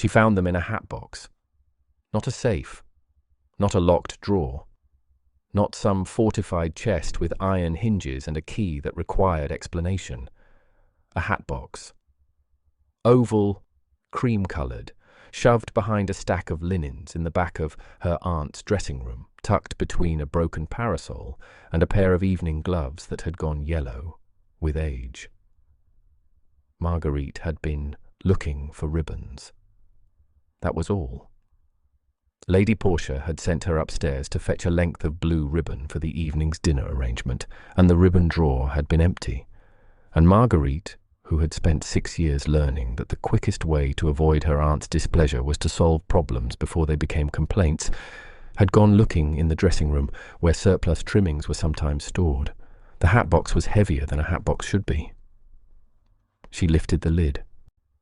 She found them in a hatbox. Not a safe, not a locked drawer, not some fortified chest with iron hinges and a key that required explanation. A hatbox. Oval, cream-coloured, shoved behind a stack of linens in the back of her aunt's dressing room, tucked between a broken parasol and a pair of evening gloves that had gone yellow with age. Marguerite had been looking for ribbons. That was all. Lady Portia had sent her upstairs to fetch a length of blue ribbon for the evening's dinner arrangement, and the ribbon drawer had been empty. And Marguerite, who had spent 6 years learning that the quickest way to avoid her aunt's displeasure was to solve problems before they became complaints, had gone looking in the dressing room where surplus trimmings were sometimes stored. The hatbox was heavier than a hatbox should be. She lifted the lid.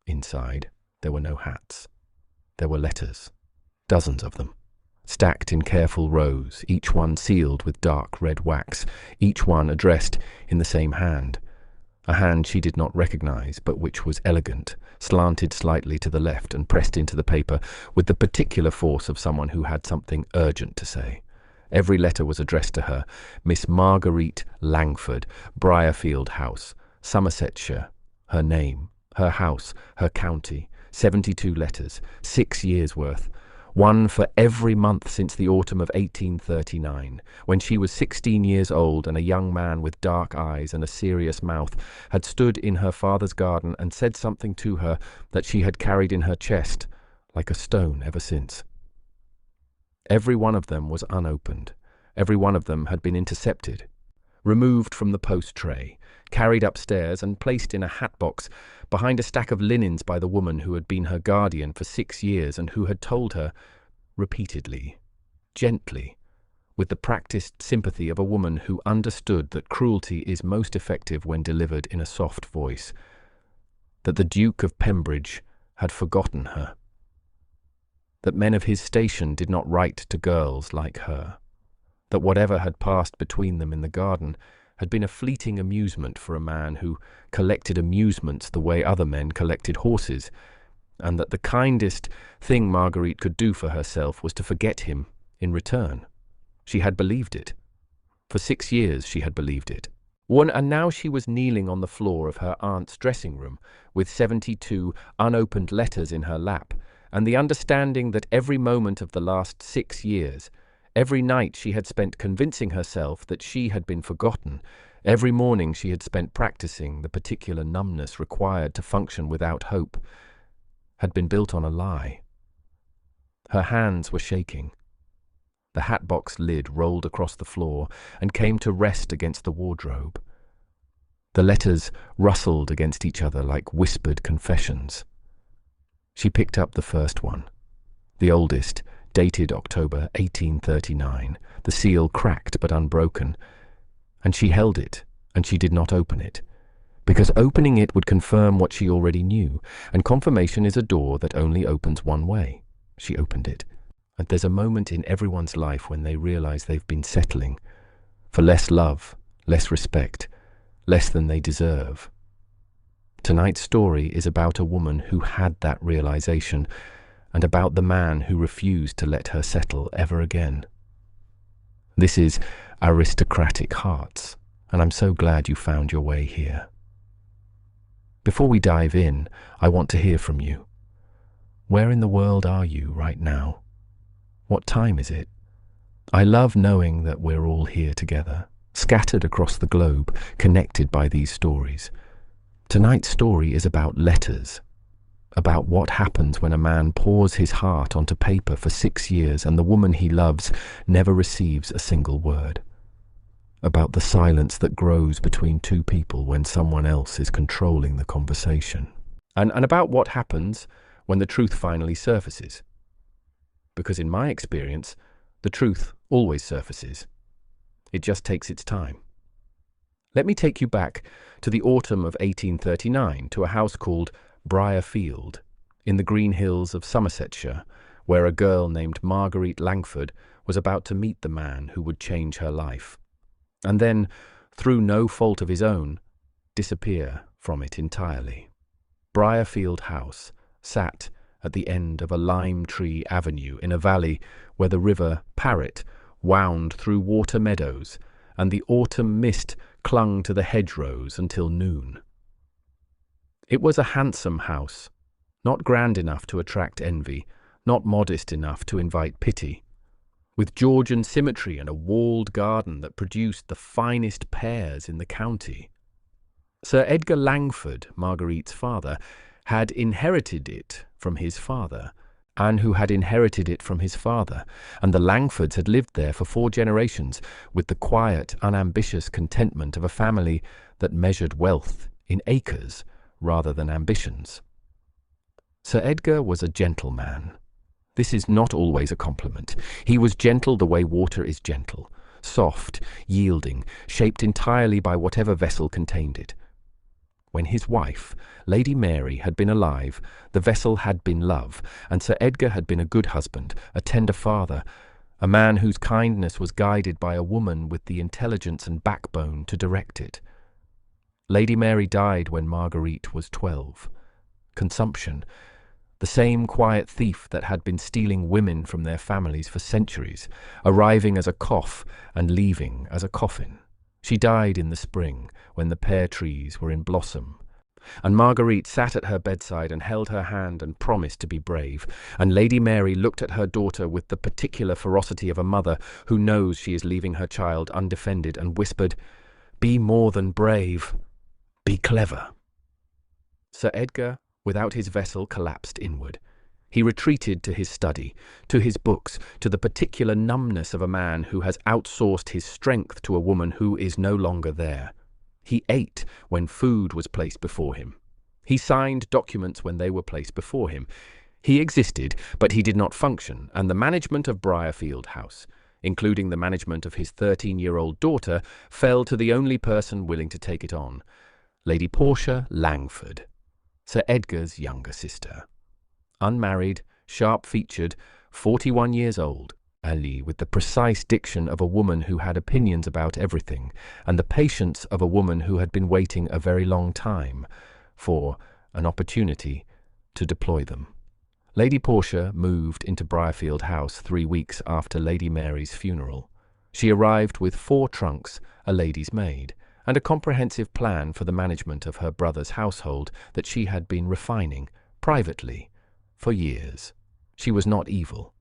Inside, there were no hats. There were letters, dozens of them, stacked in careful rows, each one sealed with dark red wax, each one addressed in the same hand. A hand she did not recognize, but which was elegant, slanted slightly to the left and pressed into the paper with the particular force of someone who had something urgent to say. Every letter was addressed to her: Miss Marguerite Langford, Briarfield House, Somersetshire. Her name, her house, her county. 72 letters, 6 years' worth. One for every month since the autumn of 1839, when she was 16 years old and a young man with dark eyes and a serious mouth had stood in her father's garden and said something to her that she had carried in her chest like a stone ever since. Every one of them was unopened. Every one of them had been intercepted, removed from the post tray, carried upstairs and placed in a hatbox behind a stack of linens by the woman who had been her guardian for 6 years and who had told her, repeatedly, gently, with the practiced sympathy of a woman who understood that cruelty is most effective when delivered in a soft voice, that the Duke of Pembridge had forgotten her, that men of his station did not write to girls like her, that whatever had passed between them in the garden had been a fleeting amusement for a man who collected amusements the way other men collected horses, and that the kindest thing Marguerite could do for herself was to forget him in return. She had believed it. For 6 years she had believed it. And now she was kneeling on the floor of her aunt's dressing room with 72 unopened letters in her lap, and the understanding that every moment of the last 6 years, every night she had spent convincing herself that she had been forgotten, every morning she had spent practicing the particular numbness required to function without hope, had been built on a lie. Her hands were shaking. The hatbox lid rolled across the floor and came to rest against the wardrobe. The letters rustled against each other like whispered confessions. She picked up the first one, the oldest, dated October 1839, the seal cracked but unbroken, and she held it, and she did not open it, because opening it would confirm what she already knew, and confirmation is a door that only opens one way. She opened it, and there's a moment in everyone's life when they realize they've been settling for less love, less respect, less than they deserve. Tonight's story is about a woman who had that realization, and about the man who refused to let her settle ever again. This is Aristocratic Hearts, and I'm so glad you found your way here. Before we dive in, I want to hear from you. Where in the world are you right now? What time is it? I love knowing that we're all here together, scattered across the globe, connected by these stories. Tonight's story is about letters, about what happens when a man pours his heart onto paper for 6 years and the woman he loves never receives a single word. About the silence that grows between two people when someone else is controlling the conversation. And about what happens when the truth finally surfaces. Because in my experience, the truth always surfaces. It just takes its time. Let me take you back to the autumn of 1839 to a house called Briarfield, in the green hills of Somersetshire, where a girl named Marguerite Langford was about to meet the man who would change her life, and then, through no fault of his own, disappear from it entirely. Briarfield House sat at the end of a lime tree avenue in a valley where the river Parrett wound through water meadows, and the autumn mist clung to the hedgerows until noon. It was a handsome house, not grand enough to attract envy, not modest enough to invite pity, with Georgian symmetry and a walled garden that produced the finest pears in the county. Sir Edgar Langford, Marguerite's father, had inherited it from his father, and who had inherited it from his father, and the Langfords had lived there for 4 generations with the quiet, unambitious contentment of a family that measured wealth in acres rather than ambitions. Sir Edgar was a gentleman. This is not always a compliment. He was gentle the way water is gentle, soft, yielding, shaped entirely by whatever vessel contained it. When his wife, Lady Mary, had been alive, the vessel had been love, and Sir Edgar had been a good husband, a tender father, a man whose kindness was guided by a woman with the intelligence and backbone to direct it. Lady Mary died when Marguerite was 12. Consumption, the same quiet thief that had been stealing women from their families for centuries, arriving as a cough and leaving as a coffin. She died in the spring, when the pear trees were in blossom, and Marguerite sat at her bedside and held her hand and promised to be brave, and Lady Mary looked at her daughter with the particular ferocity of a mother who knows she is leaving her child undefended, and whispered, "Be more than brave, be clever." Sir Edgar, without his vessel, collapsed inward. He retreated to his study, to his books, to the particular numbness of a man who has outsourced his strength to a woman who is no longer there. He ate when food was placed before him. He signed documents when they were placed before him. He existed, but he did not function, and the management of Briarfield House, including the management of his 13-year-old daughter, fell to the only person willing to take it on, Lady Portia Langford, Sir Edgar's younger sister. Unmarried, sharp-featured, 41 years old, Ali, with the precise diction of a woman who had opinions about everything, and the patience of a woman who had been waiting a very long time for an opportunity to deploy them. Lady Portia moved into Briarfield House 3 weeks after Lady Mary's funeral. She arrived with 4 trunks, a lady's maid, and a comprehensive plan for the management of her brother's household that she had been refining, privately, for years. She was not evil.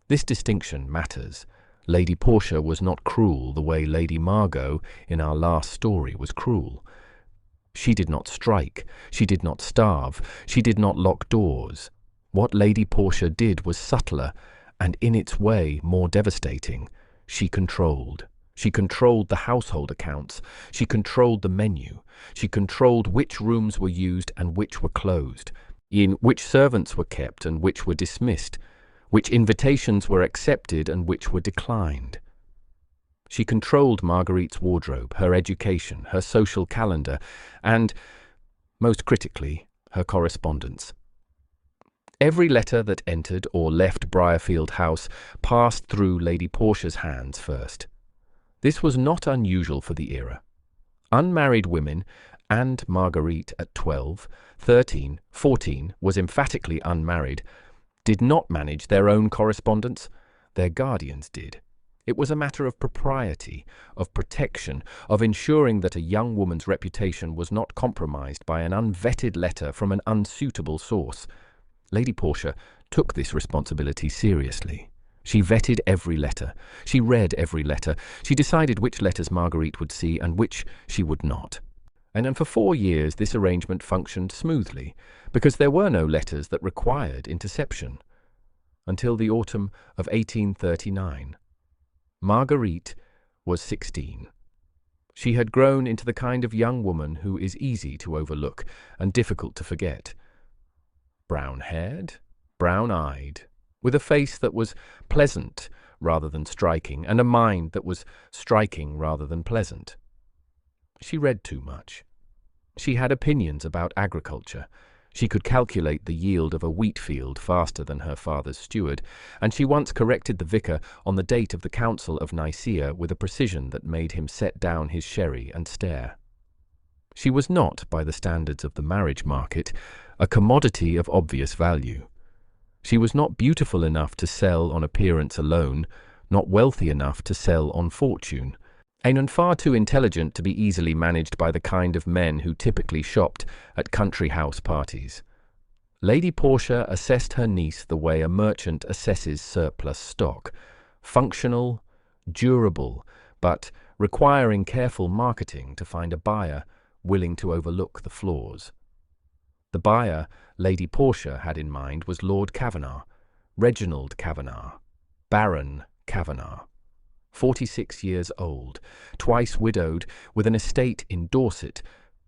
This distinction matters. Lady Portia was not cruel the way Lady Margot in our last story was cruel. She did not strike. She did not starve. She did not lock doors. What Lady Portia did was subtler and in its way more devastating. She controlled. She controlled the household accounts. She controlled the menu. She controlled which rooms were used and which were closed, in which servants were kept and which were dismissed, which invitations were accepted and which were declined. She controlled Marguerite's wardrobe, her education, her social calendar, and, most critically, her correspondence. Every letter that entered or left Briarfield House passed through Lady Portia's hands first. This was not unusual for the era. Unmarried women, and Marguerite at 12, 13, 14 was emphatically unmarried, did not manage their own correspondence. Their guardians did. It was a matter of propriety, of protection, of ensuring that a young woman's reputation was not compromised by an unvetted letter from an unsuitable source. Lady Portia took this responsibility seriously. She vetted every letter. She read every letter. She decided which letters Marguerite would see and which she would not. And for 4 years this arrangement functioned smoothly, because there were no letters that required interception. Until the autumn of 1839. Marguerite was 16. She had grown into the kind of young woman who is easy to overlook and difficult to forget. Brown-haired, brown-eyed, with a face that was pleasant rather than striking, and a mind that was striking rather than pleasant. She read too much. She had opinions about agriculture. She could calculate the yield of a wheat field faster than her father's steward, and she once corrected the vicar on the date of the Council of Nicaea with a precision that made him set down his sherry and stare. She was not, by the standards of the marriage market, a commodity of obvious value. She was not beautiful enough to sell on appearance alone, not wealthy enough to sell on fortune, and far too intelligent to be easily managed by the kind of men who typically shopped at country house parties. Lady Portia assessed her niece the way a merchant assesses surplus stock: functional, durable, but requiring careful marketing to find a buyer willing to overlook the flaws. The buyer Lady Portia had in mind was Lord Kavanagh, Reginald Kavanagh, Baron Kavanagh, 46 years old, twice widowed, with an estate in Dorset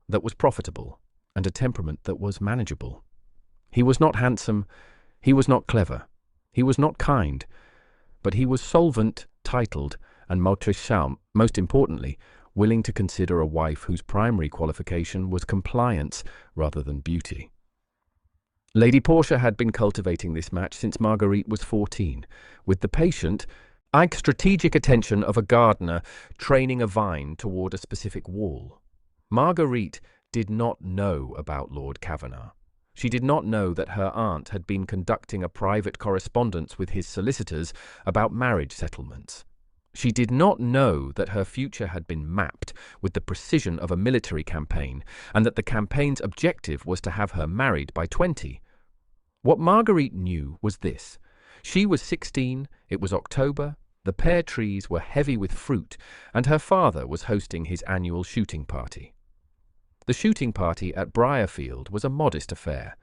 that was profitable and a temperament that was manageable. He was not handsome, he was not clever, he was not kind, but he was solvent, titled, and most importantly, willing to consider a wife whose primary qualification was compliance rather than beauty. Lady Portia had been cultivating this match since Marguerite was 14, with the patient, strategic attention of a gardener training a vine toward a specific wall. Marguerite did not know about Lord Kavanagh. She did not know that her aunt had been conducting a private correspondence with his solicitors about marriage settlements. She did not know that her future had been mapped with the precision of a military campaign, and that the campaign's objective was to have her married by 20. What Marguerite knew was this: she was 16, it was October, the pear trees were heavy with fruit, and her father was hosting his annual shooting party. The shooting party at Briarfield was a modest affair.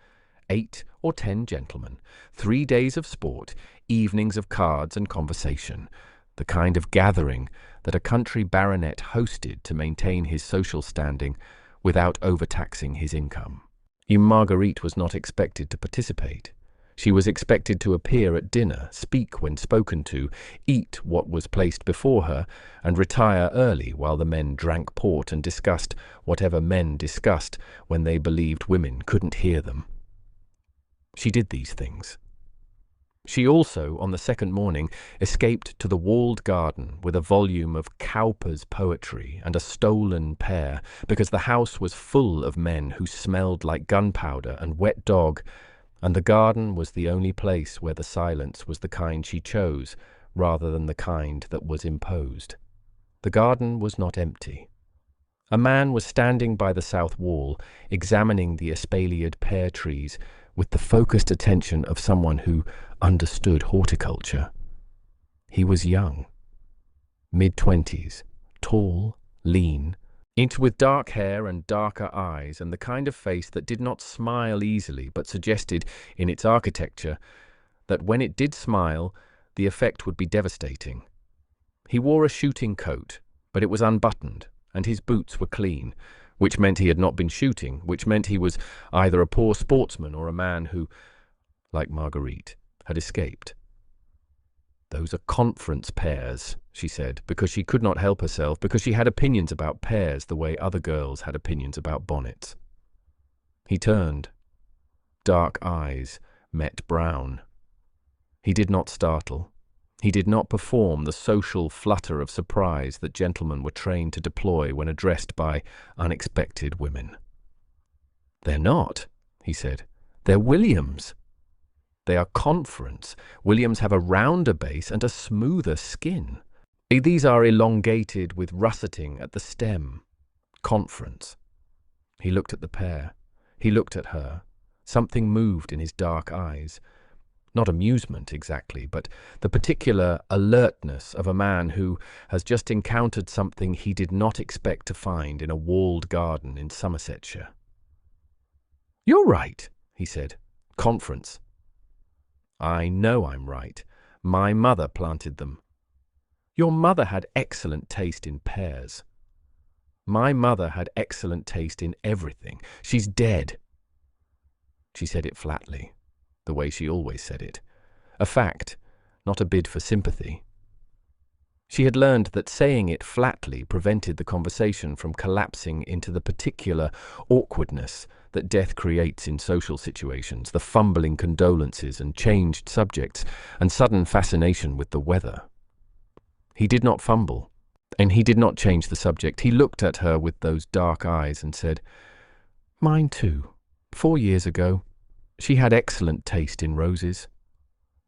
8 or 10 gentlemen, 3 days of sport, evenings of cards and conversation, the kind of gathering that a country baronet hosted to maintain his social standing without overtaxing his income. Marguerite was not expected to participate. She was expected to appear at dinner, speak when spoken to, eat what was placed before her, and retire early while the men drank port and discussed whatever men discussed when they believed women couldn't hear them. She did these things. She also, on the second morning, escaped to the walled garden with a volume of Cowper's poetry and a stolen pear, because the house was full of men who smelled like gunpowder and wet dog, and the garden was the only place where the silence was the kind she chose, rather than the kind that was imposed. The garden was not empty. A man was standing by the south wall, examining the espaliered pear trees with the focused attention of someone who understood horticulture. He was young, mid-20s, tall, lean, with dark hair and darker eyes, and the kind of face that did not smile easily but suggested, in its architecture, that when it did smile, the effect would be devastating. He wore a shooting coat, but it was unbuttoned, and his boots were clean, which meant he had not been shooting, which meant he was either a poor sportsman or a man who, like Marguerite, had escaped. "Those are conference pears," she said, because she could not help herself, because she had opinions about pears the way other girls had opinions about bonnets. He turned. Dark eyes met brown. He did not startle. He did not perform the social flutter of surprise that gentlemen were trained to deploy when addressed by unexpected women. "They're not," he said. "They're Williams. They are conference. Williams have a rounder base and a smoother skin. These are elongated with russeting at the stem. Conference." He looked at the pair. He looked at her. Something moved in his dark eyes. Not amusement exactly, but the particular alertness of a man who has just encountered something he did not expect to find in a walled garden in Somersetshire. "You're right," he said. "Conference." "I know I'm right. My mother planted them." "Your mother had excellent taste in pears." "My mother had excellent taste in everything. She's dead." She said it flatly, the way she always said it. A fact, not a bid for sympathy. She had learned that saying it flatly prevented the conversation from collapsing into the particular awkwardness that death creates in social situations, the fumbling condolences and changed subjects and sudden fascination with the weather. He did not fumble, and he did not change the subject. He looked at her with those dark eyes and said, "Mine too. 4 years ago. She had excellent taste in roses."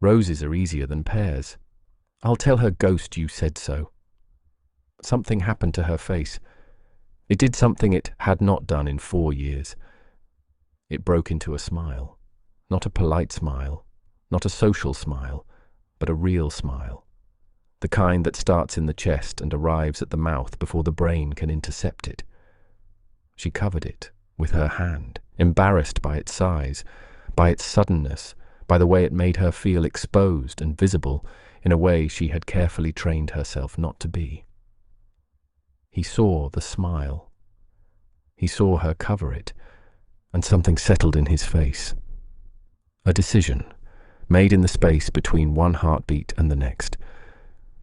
Roses are easier than pears. I'll tell her ghost you said so. Something happened to her face. It did something it had not done in 4 years. It broke into a smile. Not a polite smile, not a social smile, but a real smile. The kind that starts in the chest and arrives at the mouth before the brain can intercept it. She covered it with her hand, embarrassed by its size, by its suddenness, by the way it made her feel exposed and visible in a way she had carefully trained herself not to be. He saw the smile. He saw her cover it, and something settled in his face. A decision, made in the space between one heartbeat and the next.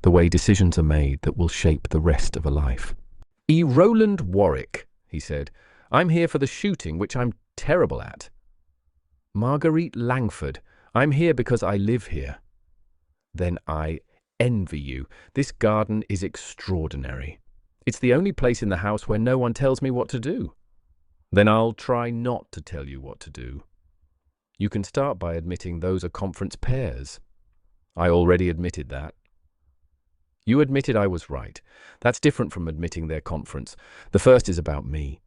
The way decisions are made that will shape the rest of a life. Roland Warwick, he said. I'm here for the shooting, which I'm terrible at. Marguerite Langford. I'm here because I live here. Then I envy you. This garden is extraordinary. It's the only place in the house where no one tells me what to do. Then I'll try not to tell you what to do. You can start by admitting those are conference pears. I already admitted that. You admitted I was right. That's different from admitting their conference. The first is about me.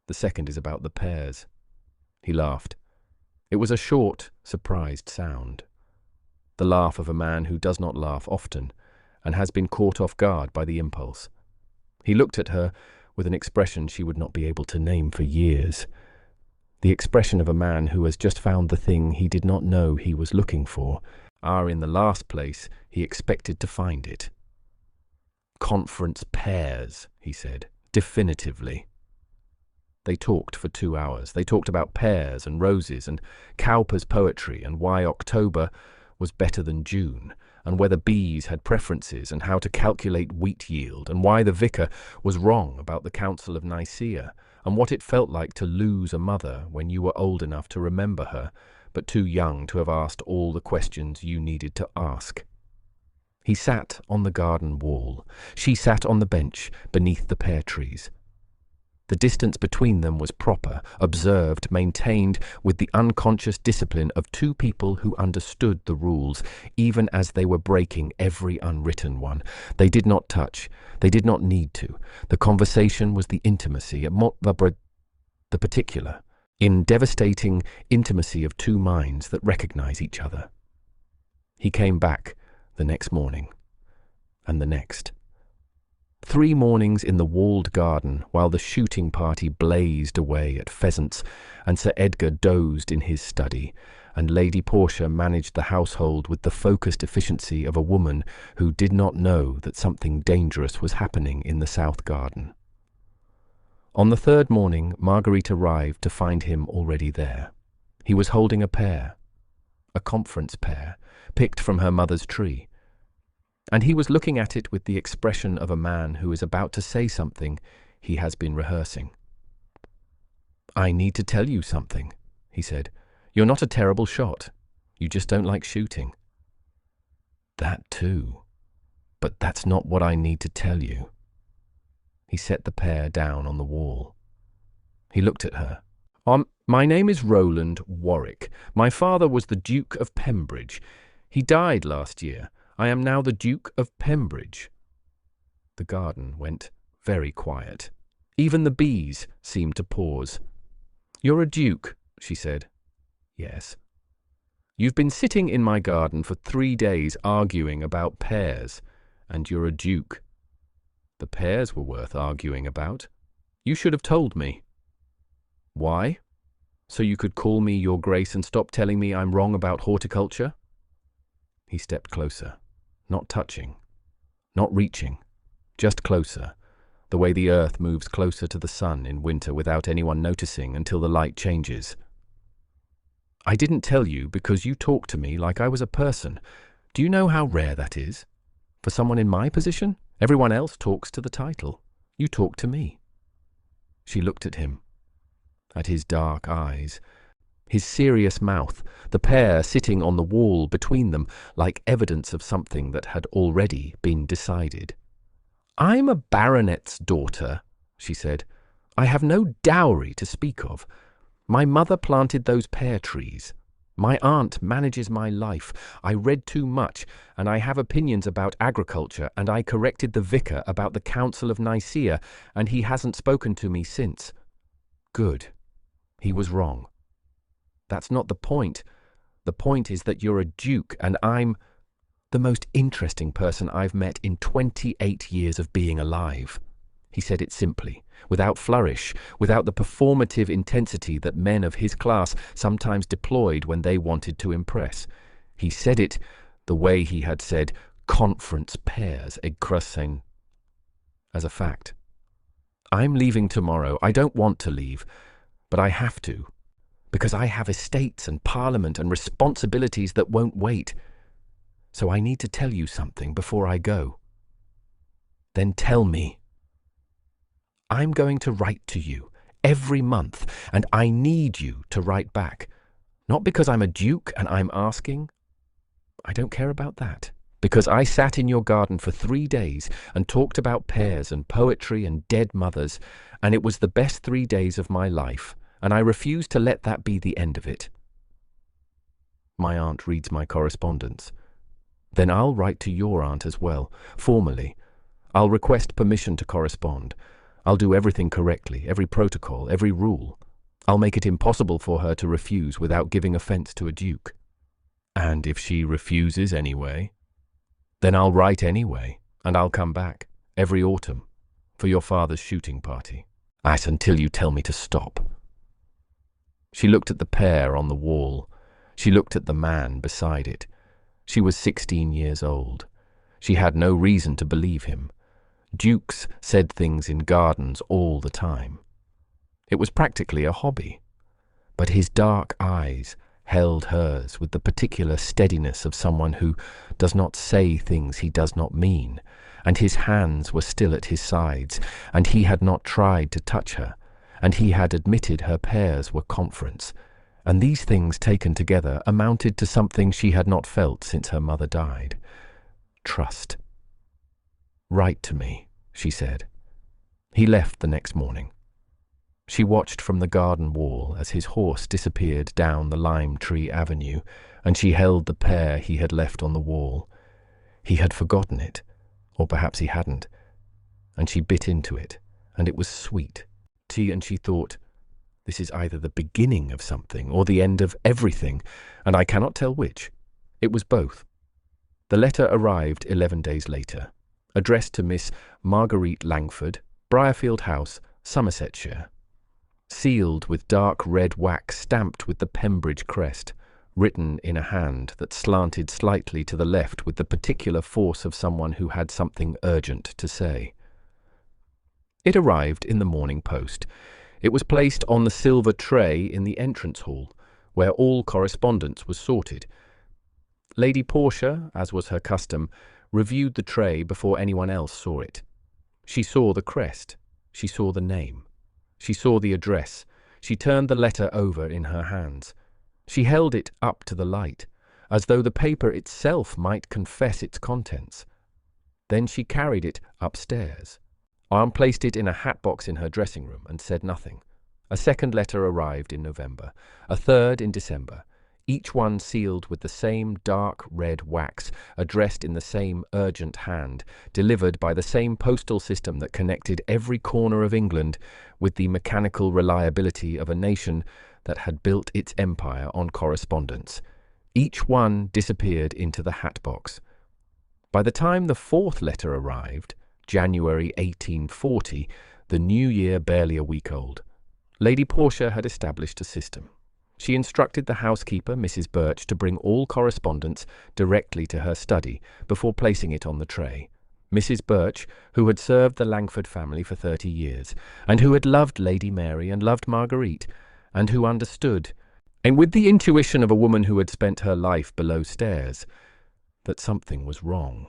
The second is about the pears. He laughed. It was a short, surprised sound. The laugh of a man who does not laugh often and has been caught off guard by the impulse. He looked at her with an expression she would not be able to name for years. The expression of a man who has just found the thing he did not know he was looking for, in the last place he expected to find it. Conference pears, he said, definitively. They talked for 2 hours. They talked about pears and roses and Cowper's poetry and why October was better than June, and whether bees had preferences and how to calculate wheat yield, and why the vicar was wrong about the Council of Nicaea, and what it felt like to lose a mother when you were old enough to remember her, but too young to have asked all the questions you needed to ask. He sat on the garden wall. She sat on the bench beneath the pear trees. The distance between them was proper, observed, maintained with the unconscious discipline of two people who understood the rules, even as they were breaking every unwritten one. They did not touch. They did not need to. The conversation was the intimacy, the particular, in devastating intimacy of two minds that recognize each other. He came back the next morning, and the next. 3 mornings in the walled garden while the shooting party blazed away at pheasants, and Sir Edgar dozed in his study, and Lady Portia managed the household with the focused efficiency of a woman who did not know that something dangerous was happening in the south garden. On the 3rd morning, Marguerite arrived to find him already there. He was holding a pear, a conference pear, picked from her mother's tree. And he was looking at it with the expression of a man who is about to say something he has been rehearsing. "I need to tell you something," he said. "You're not a terrible shot. You just don't like shooting." "That too. But that's not what I need to tell you." He set the pear down on the wall. He looked at her. My name is Roland Warwick. My father was the Duke of Pembridge. He died last year. I am now the Duke of Pembridge." The garden went very quiet. Even the bees seemed to pause. "You're a duke," she said. "Yes." "You've been sitting in my garden for 3 days arguing about pears, and you're a duke." "The pears were worth arguing about. You should have told me." "Why? So you could call me Your Grace and stop telling me I'm wrong about horticulture?" He stepped closer. Not touching, not reaching, just closer, the way the earth moves closer to the sun in winter without anyone noticing until the light changes. "I didn't tell you because you talked to me like I was a person. Do you know how rare that is? For someone in my position, everyone else talks to the title. You talk to me." She looked at him, at his dark eyes, his serious mouth, the pear sitting on the wall between them like evidence of something that had already been decided. "I'm a baronet's daughter," she said. "I have no dowry to speak of. My mother planted those pear trees. My aunt manages my life. I read too much, and I have opinions about agriculture, and I corrected the vicar about the Council of Nicaea, and he hasn't spoken to me since. Good. He was wrong. That's not the point. The point is that you're a duke, and I'm the most interesting person I've met in 28 years of being alive. He said it simply, without flourish, without the performative intensity that men of his class sometimes deployed when they wanted to impress. He said it the way he had said conference pairs egressing as a fact. I'm leaving tomorrow. I don't want to leave, but I have to, because I have estates and parliament and responsibilities that won't wait. So I need to tell you something before I go. Then tell me. I'm going to write to you every month, and I need you to write back. Not because I'm a duke and I'm asking. I don't care about that. Because I sat in your garden for 3 days and talked about pears and poetry and dead mothers, and it was the best 3 days of my life, and I refuse to let that be the end of it. My aunt reads my correspondence. Then I'll write to your aunt as well, formally. I'll request permission to correspond. I'll do everything correctly, every protocol, every rule. I'll make it impossible for her to refuse without giving offence to a duke. And if she refuses anyway, then I'll write anyway, and I'll come back, every autumn, for your father's shooting party. As until you tell me to stop. She looked at the pear on the wall. She looked at the man beside it. She was 16 years old. She had no reason to believe him. Dukes said things in gardens all the time. It was practically a hobby. But his dark eyes held hers with the particular steadiness of someone who does not say things he does not mean, and his hands were still at his sides, and he had not tried to touch her, and he had admitted her pears were conference, and these things taken together amounted to something she had not felt since her mother died. Trust. Write to me, she said. He left the next morning. She watched from the garden wall as his horse disappeared down the lime tree avenue, and she held the pear he had left on the wall. He had forgotten it, or perhaps he hadn't, and she bit into it, and it was sweet. And she thought, this is either the beginning of something or the end of everything, and I cannot tell which. It was both. The letter arrived 11 days later, addressed to Miss Marguerite Langford, Briarfield House, Somersetshire. Sealed with dark red wax stamped with the Pembridge crest, written in a hand that slanted slightly to the left with the particular force of someone who had something urgent to say. It arrived in the Morning Post. It was placed on the silver tray in the entrance hall, where all correspondence was sorted. Lady Portia, as was her custom, reviewed the tray before anyone else saw it. She saw the crest. She saw the name. She saw the address. She turned the letter over in her hands. She held it up to the light, as though the paper itself might confess its contents. Then she carried it upstairs. Anne placed it in a hatbox in her dressing room and said nothing. A second letter arrived in November, a third in December, each one sealed with the same dark red wax, addressed in the same urgent hand, delivered by the same postal system that connected every corner of England with the mechanical reliability of a nation that had built its empire on correspondence. Each one disappeared into the hatbox. By the time the fourth letter arrived, January 1840, the new year barely a week old, Lady Portia had established a system. She instructed the housekeeper, Mrs. Birch, to bring all correspondence directly to her study before placing it on the tray. Mrs. Birch, who had served the Langford family for 30 years, and who had loved Lady Mary and loved Marguerite, and who understood, and with the intuition of a woman who had spent her life below stairs, that something was wrong.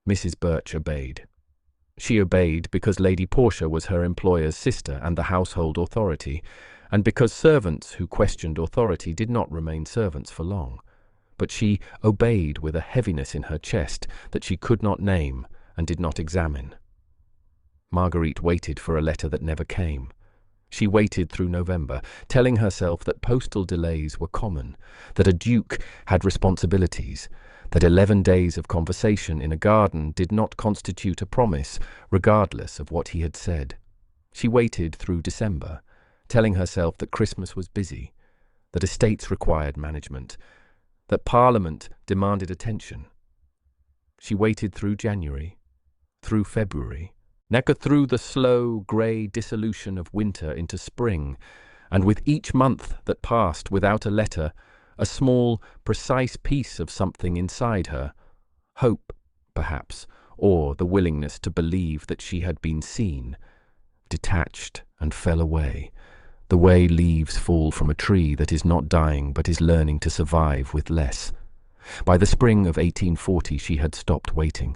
Mrs. Birch obeyed. She obeyed because Lady Portia was her employer's sister and the household authority, and because servants who questioned authority did not remain servants for long. But she obeyed with a heaviness in her chest that she could not name and did not examine. Marguerite waited for a letter that never came. She waited through November, telling herself that postal delays were common, that a duke had responsibilities, that 11 days of conversation in a garden did not constitute a promise, regardless of what he had said. She waited through December, telling herself that Christmas was busy, that estates required management, that Parliament demanded attention. She waited through January, through February, through the slow, grey dissolution of winter into spring, and with each month that passed without a letter, a small, precise piece of something inside her, hope, perhaps, or the willingness to believe that she had been seen, detached and fell away, the way leaves fall from a tree that is not dying but is learning to survive with less. By the spring of 1840 she had stopped waiting.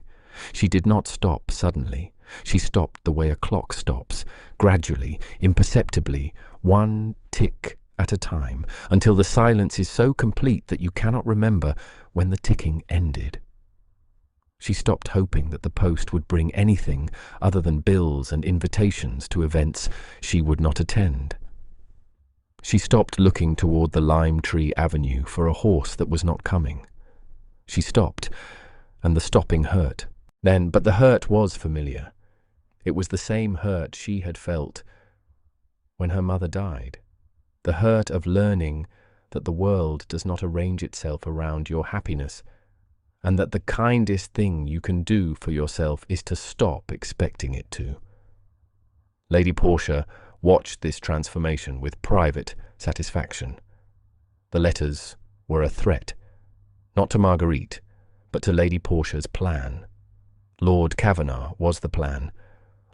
She did not stop suddenly. She stopped the way a clock stops, gradually, imperceptibly, one tick at a time, until the silence is so complete that you cannot remember when the ticking ended. She stopped hoping that the post would bring anything other than bills and invitations to events she would not attend. She stopped looking toward the lime tree avenue for a horse that was not coming. She stopped, and the stopping hurt. But the hurt was familiar. It was the same hurt she had felt when her mother died. The hurt of learning that the world does not arrange itself around your happiness, and that the kindest thing you can do for yourself is to stop expecting it to. Lady Portia watched this transformation with private satisfaction. The letters were a threat, not to Marguerite, but to Lady Portia's plan. Lord Kavanagh was the plan.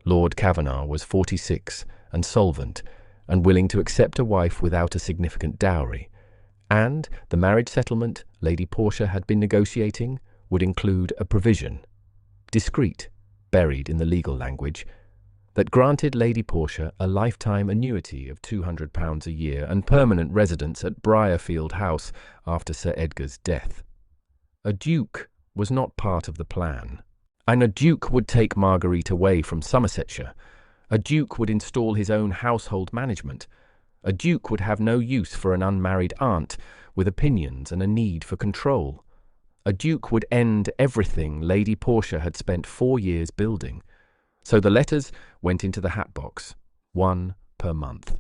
Lord Kavanagh was 46 and solvent, and willing to accept a wife without a significant dowry, and the marriage settlement Lady Portia had been negotiating would include a provision, discreet, buried in the legal language, that granted Lady Portia a lifetime annuity of £200 a year and permanent residence at Briarfield House after Sir Edgar's death. A duke was not part of the plan, and a duke would take Marguerite away from Somersetshire. A duke would install his own household management. A duke would have no use for an unmarried aunt with opinions and a need for control. A duke would end everything Lady Portia had spent 4 years building. So the letters went into the hatbox, 1 per month,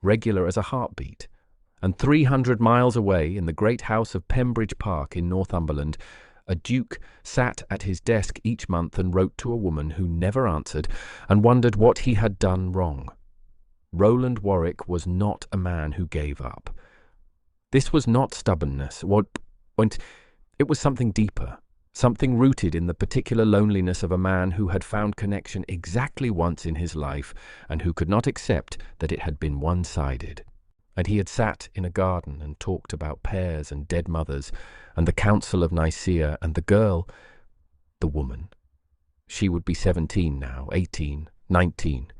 regular as a heartbeat. And 300 miles away in the great house of Pembridge Park in Northumberland, a duke sat at his desk each month and wrote to a woman who never answered and wondered what he had done wrong. Roland Warwick was not a man who gave up. This was not stubbornness. It was something deeper, something rooted in the particular loneliness of a man who had found connection exactly once in his life and who could not accept that it had been one-sided. And he had sat in a garden and talked about pears and dead mothers and the Council of Nicaea, and the girl, the woman, she would be 17 now, 18, 19,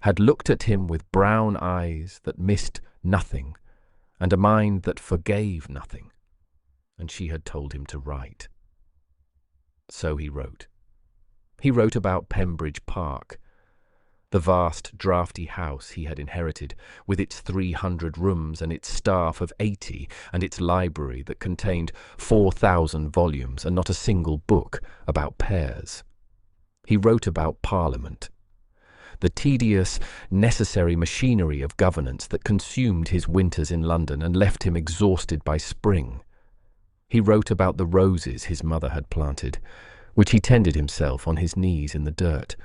had looked at him with brown eyes that missed nothing and a mind that forgave nothing, and she had told him to write. So he wrote. He wrote about Pembridge Park, the vast, draughty house he had inherited, with its 300 rooms and its staff of 80, and its library that contained 4,000 volumes and not a single book about pears. He wrote about Parliament, the tedious, necessary machinery of governance that consumed his winters in London and left him exhausted by spring. He wrote about the roses his mother had planted, which he tended himself on his knees in the dirt,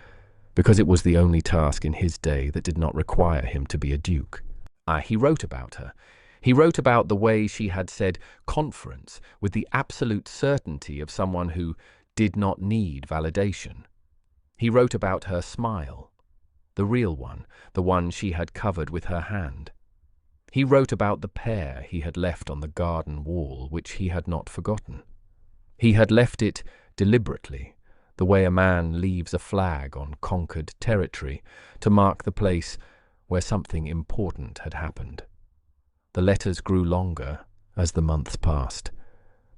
because it was the only task in his day that did not require him to be a duke. He wrote about her. He wrote about the way she had said conference with the absolute certainty of someone who did not need validation. He wrote about her smile, the real one, the one she had covered with her hand. He wrote about the pear he had left on the garden wall, which he had not forgotten. He had left it deliberately, the way a man leaves a flag on conquered territory to mark the place where something important had happened. The letters grew longer as the months passed.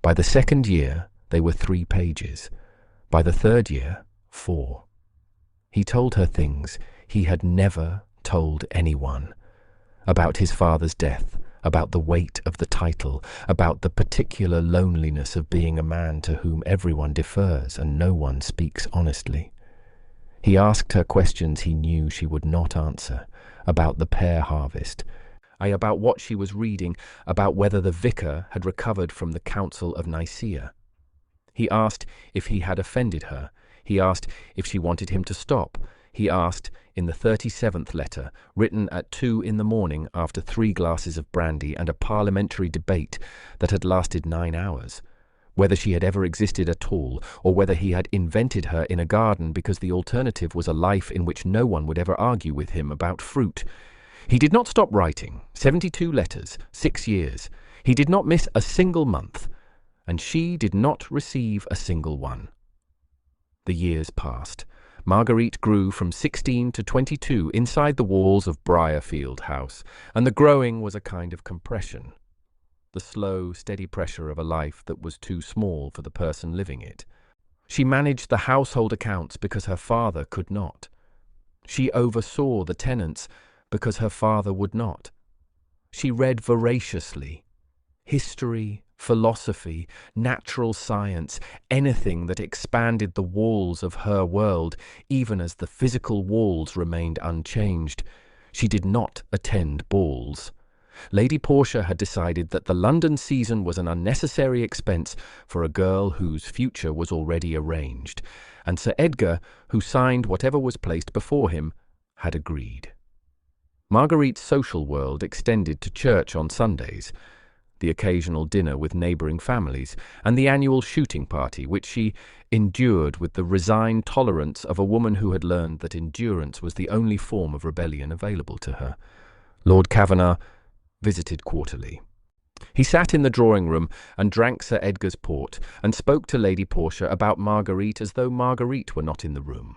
By the second year, they were 3 pages. By the third year, 4. He told her things he had never told anyone. About his father's death, about the weight of the title, about the particular loneliness of being a man to whom everyone defers and no one speaks honestly. He asked her questions he knew she would not answer, about the pear harvest, about what she was reading, about whether the vicar had recovered from the Council of Nicaea. He asked if he had offended her. He asked if she wanted him to stop. He asked, in the 37th letter, written at 2 in the morning after 3 glasses of brandy and a parliamentary debate that had lasted 9 hours, whether she had ever existed at all, or whether he had invented her in a garden because the alternative was a life in which no one would ever argue with him about fruit. He did not stop writing. 72 letters, 6 years. He did not miss a single month, and she did not receive a single one. The years passed. Marguerite grew from 16 to 22 inside the walls of Briarfield House, and the growing was a kind of compression, the slow, steady pressure of a life that was too small for the person living it. She managed the household accounts because her father could not. She oversaw the tenants because her father would not. She read voraciously. History, philosophy, natural science, anything that expanded the walls of her world, even as the physical walls remained unchanged. She did not attend balls. Lady Portia had decided that the London season was an unnecessary expense for a girl whose future was already arranged, and Sir Edgar, who signed whatever was placed before him, had agreed. Marguerite's social world extended to church on Sundays, the occasional dinner with neighbouring families, and the annual shooting party, which she endured with the resigned tolerance of a woman who had learned that endurance was the only form of rebellion available to her. Lord Kavanagh visited quarterly. He sat in the drawing-room and drank Sir Edgar's port, and spoke to Lady Portia about Marguerite as though Marguerite were not in the room.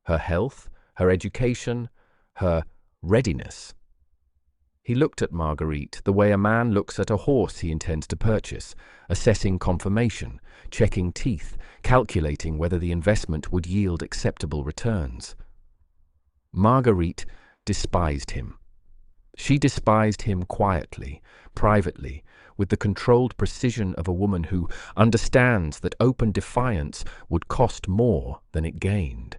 Her health, her education, her readiness. He looked at Marguerite the way a man looks at a horse he intends to purchase, assessing conformation, checking teeth, calculating whether the investment would yield acceptable returns. Marguerite despised him. She despised him quietly, privately, with the controlled precision of a woman who understands that open defiance would cost more than it gained.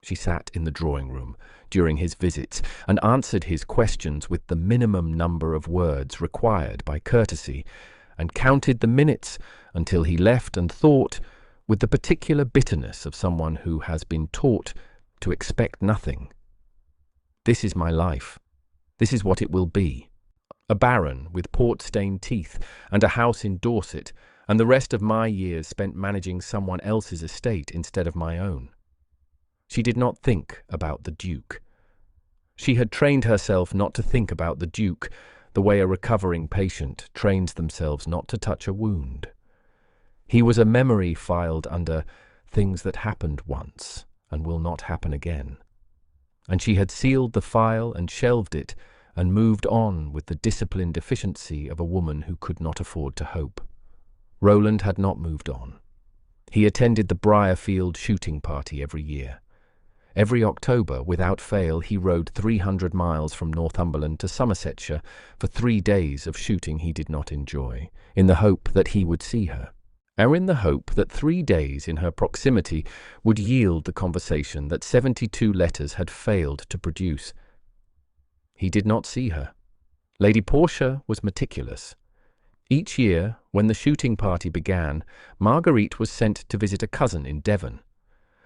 She sat in the drawing-room during his visits and answered his questions with the minimum number of words required by courtesy, and counted the minutes until he left and thought, with the particular bitterness of someone who has been taught to expect nothing. This is my life. This is what it will be. A baron with port-stained teeth and a house in Dorset, and the rest of my years spent managing someone else's estate instead of my own. She did not think about the Duke. She had trained herself not to think about the Duke the way a recovering patient trains themselves not to touch a wound. He was a memory filed under things that happened once and will not happen again. And she had sealed the file and shelved it and moved on with the disciplined efficiency of a woman who could not afford to hope. Roland had not moved on. He attended the Briarfield shooting party every year. Every October, without fail, he rode 300 miles from Northumberland to Somersetshire for 3 days of shooting he did not enjoy, in the hope that he would see her, or in the hope that 3 days in her proximity would yield the conversation that 72 letters had failed to produce. He did not see her. Lady Portia was meticulous. Each year, when the shooting party began, Marguerite was sent to visit a cousin in Devon.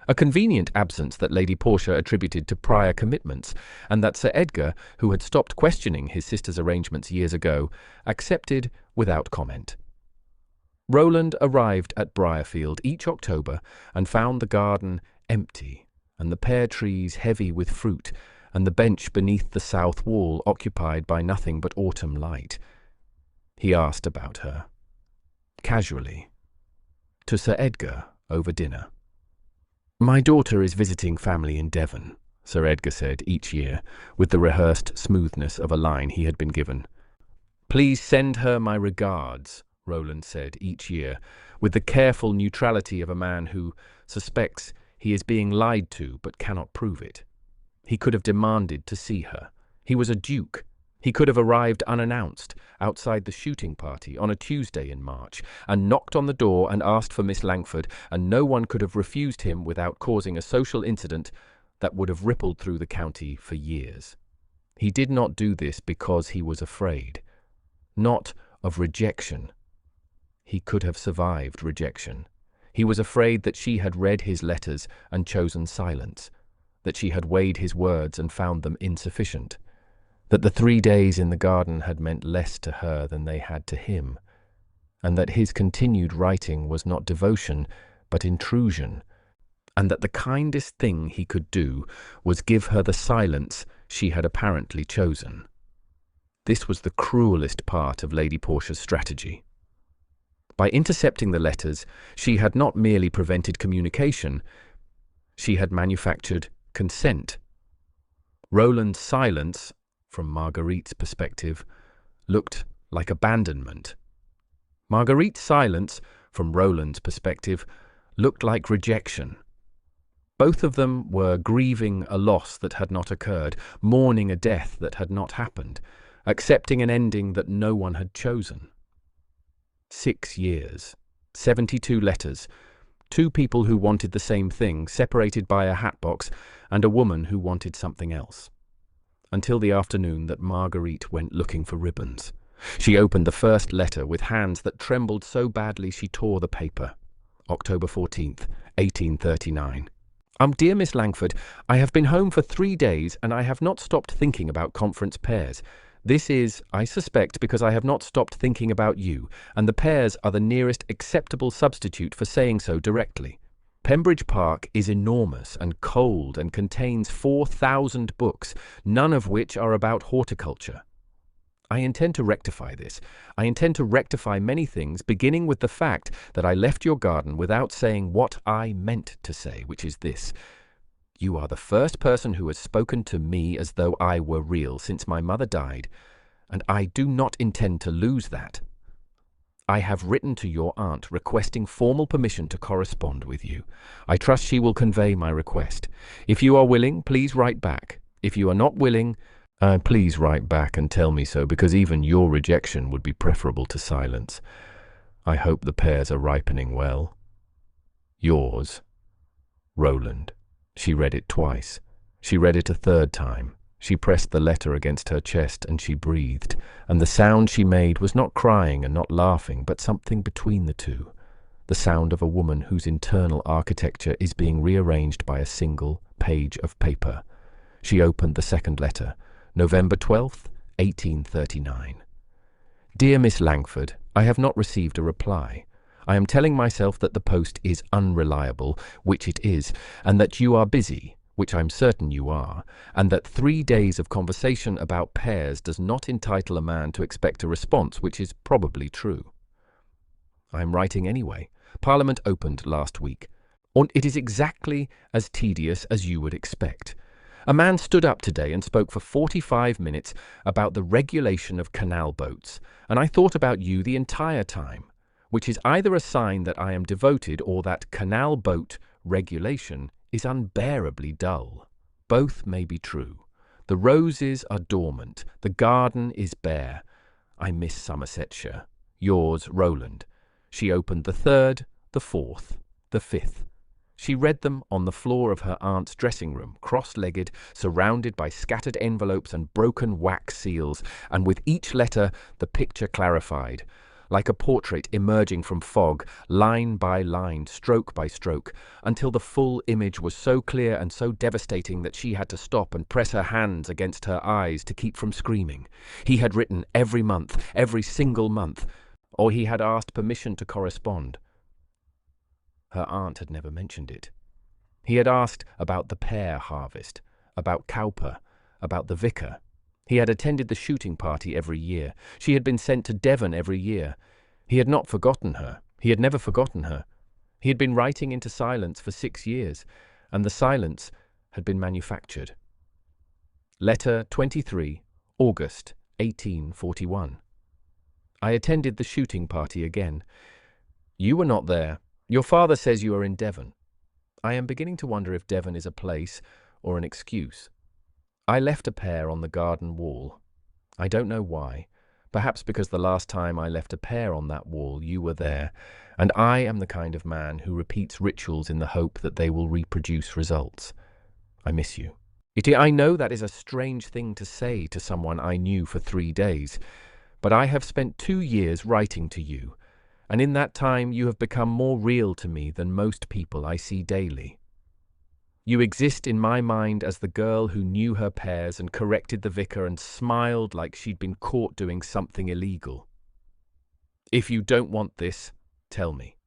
A convenient absence that Lady Portia attributed to prior commitments, and that Sir Edgar, who had stopped questioning his sister's arrangements years ago, accepted without comment. Roland arrived at Briarfield each October and found the garden empty, and the pear trees heavy with fruit, and the bench beneath the south wall occupied by nothing but autumn light. He asked about her, casually, to Sir Edgar over dinner. "My daughter is visiting family in Devon," Sir Edgar said each year, with the rehearsed smoothness of a line he had been given. "Please send her my regards," Roland said each year, with the careful neutrality of a man who suspects he is being lied to but cannot prove it. He could have demanded to see her. He was a duke. He could have arrived unannounced outside the shooting party on a Tuesday in March and knocked on the door and asked for Miss Langford, and no one could have refused him without causing a social incident that would have rippled through the county for years. He did not do this because he was afraid, not of rejection. He could have survived rejection. He was afraid that she had read his letters and chosen silence, that she had weighed his words and found them insufficient, that the 3 days in the garden had meant less to her than they had to him, and that his continued writing was not devotion, but intrusion, and that the kindest thing he could do was give her the silence she had apparently chosen. This was the cruelest part of Lady Portia's strategy. By intercepting the letters, she had not merely prevented communication, she had manufactured consent. Roland's silence, from Marguerite's perspective, looked like abandonment. Marguerite's silence, from Roland's perspective, looked like rejection. Both of them were grieving a loss that had not occurred, mourning a death that had not happened, accepting an ending that no one had chosen. 6 years, 72 letters, 2 people who wanted the same thing, separated by a hatbox, and a woman who wanted something else. Until the afternoon that Marguerite went looking for ribbons. She opened the first letter with hands that trembled so badly she tore the paper. October 14th, 1839. Dear Miss Langford, I have been home for 3 days and I have not stopped thinking about conference pears. This is, I suspect, because I have not stopped thinking about you, and the pears are the nearest acceptable substitute for saying so directly. Pembridge Park is enormous and cold and contains 4,000 books, none of which are about horticulture. I intend to rectify this. I intend to rectify many things, beginning with the fact that I left your garden without saying what I meant to say, which is this. You are the first person who has spoken to me as though I were real since my mother died, and I do not intend to lose that. I have written to your aunt requesting formal permission to correspond with you. I trust she will convey my request. If you are willing, please write back. If you are not willing, please write back and tell me so, because even your rejection would be preferable to silence. I hope the pears are ripening well. Yours, Roland. She read it twice. She read it a third time. She pressed the letter against her chest and she breathed, and the sound she made was not crying and not laughing, but something between the two, the sound of a woman whose internal architecture is being rearranged by a single page of paper. She opened the second letter. November 12th, 1839. Dear Miss Langford, I have not received a reply. I am telling myself that the post is unreliable, which it is, and that you are busy, which I'm certain you are, and that 3 days of conversation about pears does not entitle a man to expect a response, which is probably true. I am writing anyway. Parliament opened last week. It is exactly as tedious as you would expect. A man stood up today and spoke for 45 minutes about the regulation of canal boats, and I thought about you the entire time, which is either a sign that I am devoted or that canal boat regulation is unbearably dull. Both may be true. The roses are dormant, the garden is bare. I miss Somersetshire. Yours, Roland. She opened the 3rd, the 4th, the 5th. She read them on the floor of her aunt's dressing room, cross-legged, surrounded by scattered envelopes and broken wax seals, and with each letter the picture clarified, like a portrait emerging from fog, line by line, stroke by stroke, until the full image was so clear and so devastating that she had to stop and press her hands against her eyes to keep from screaming. He had written every month, every single month, or he had asked permission to correspond. Her aunt had never mentioned it. He had asked about the pear harvest, about Cowper, about the vicar. He had attended the shooting party every year. She had been sent to Devon every year. He had not forgotten her. He had never forgotten her. He had been writing into silence for 6 years, and the silence had been manufactured. Letter 23, August 1841. I attended the shooting party again. You were not there. Your father says you are in Devon. I am beginning to wonder if Devon is a place or an excuse. I left a pair on the garden wall. I don't know why. Perhaps because the last time I left a pair on that wall, you were there, and I am the kind of man who repeats rituals in the hope that they will reproduce results. I miss you. I know that is a strange thing to say to someone I knew for 3 days, but I have spent 2 years writing to you, and in that time you have become more real to me than most people I see daily. You exist in my mind as the girl who knew her pairs and corrected the vicar and smiled like she'd been caught doing something illegal. If you don't want this, tell me.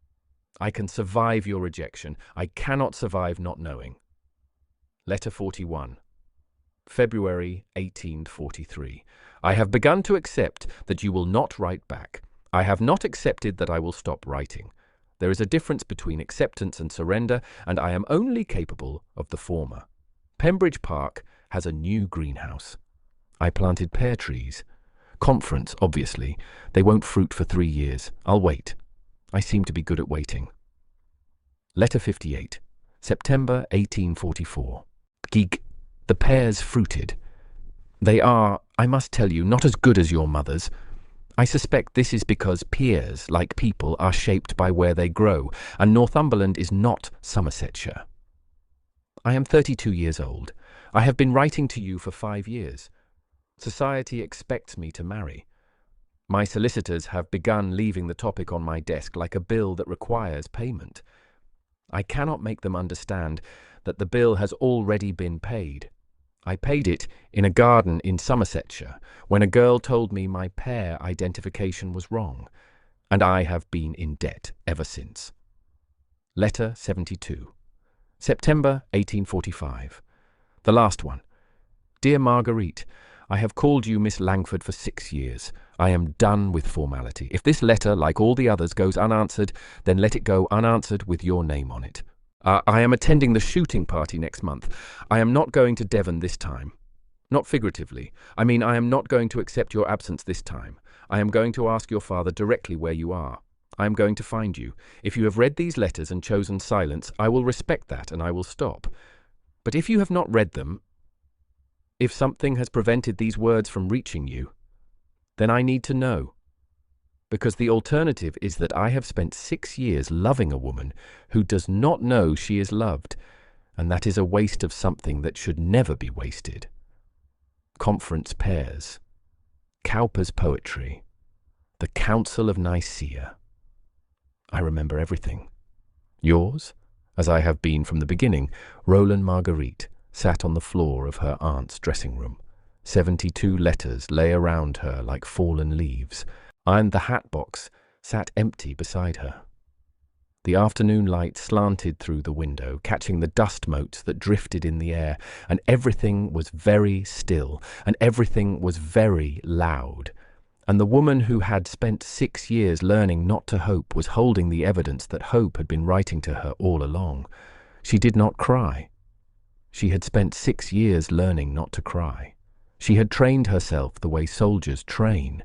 I can survive your rejection. I cannot survive not knowing. Letter 41. February 1843. I have begun to accept that you will not write back. I have not accepted that I will stop writing. There is a difference between acceptance and surrender, and I am only capable of the former. Pembridge Park has a new greenhouse. I planted pear trees. Conference, obviously. They won't fruit for 3 years. I'll wait. I seem to be good at waiting. Letter 58. September 1844. Geek, the pears fruited. They are, I must tell you, not as good as your mother's. I suspect this is because pears, like people, are shaped by where they grow, and Northumberland is not Somersetshire. I am 32 years old. I have been writing to you for 5 years. Society expects me to marry. My solicitors have begun leaving the topic on my desk like a bill that requires payment. I cannot make them understand that the bill has already been paid. I paid it in a garden in Somersetshire when a girl told me my pair identification was wrong, and I have been in debt ever since. Letter 72. September 1845. The last one. Dear Marguerite, I have called you Miss Langford for 6 years. I am done with formality. If this letter, like all the others, goes unanswered, then let it go unanswered with your name on it. I am attending the shooting party next month. I am not going to Devon this time. Not figuratively. I mean, I am not going to accept your absence this time. I am going to ask your father directly where you are. I am going to find you. If you have read these letters and chosen silence, I will respect that and I will stop. But if you have not read them, if something has prevented these words from reaching you, then I need to know. Because the alternative is that I have spent 6 years loving a woman who does not know she is loved, and that is a waste of something that should never be wasted. Conference Pairs, Cowper's poetry, the Council of Nicaea. I remember everything. Yours, as I have been from the beginning, Roland Marguerite, sat on the floor of her aunt's dressing room. 72 letters lay around her like fallen leaves, and the hatbox sat empty beside her. The afternoon light slanted through the window, catching the dust motes that drifted in the air, and everything was very still, and everything was very loud. And the woman who had spent 6 years learning not to hope was holding the evidence that hope had been writing to her all along. She did not cry. She had spent 6 years learning not to cry. She had trained herself the way soldiers train,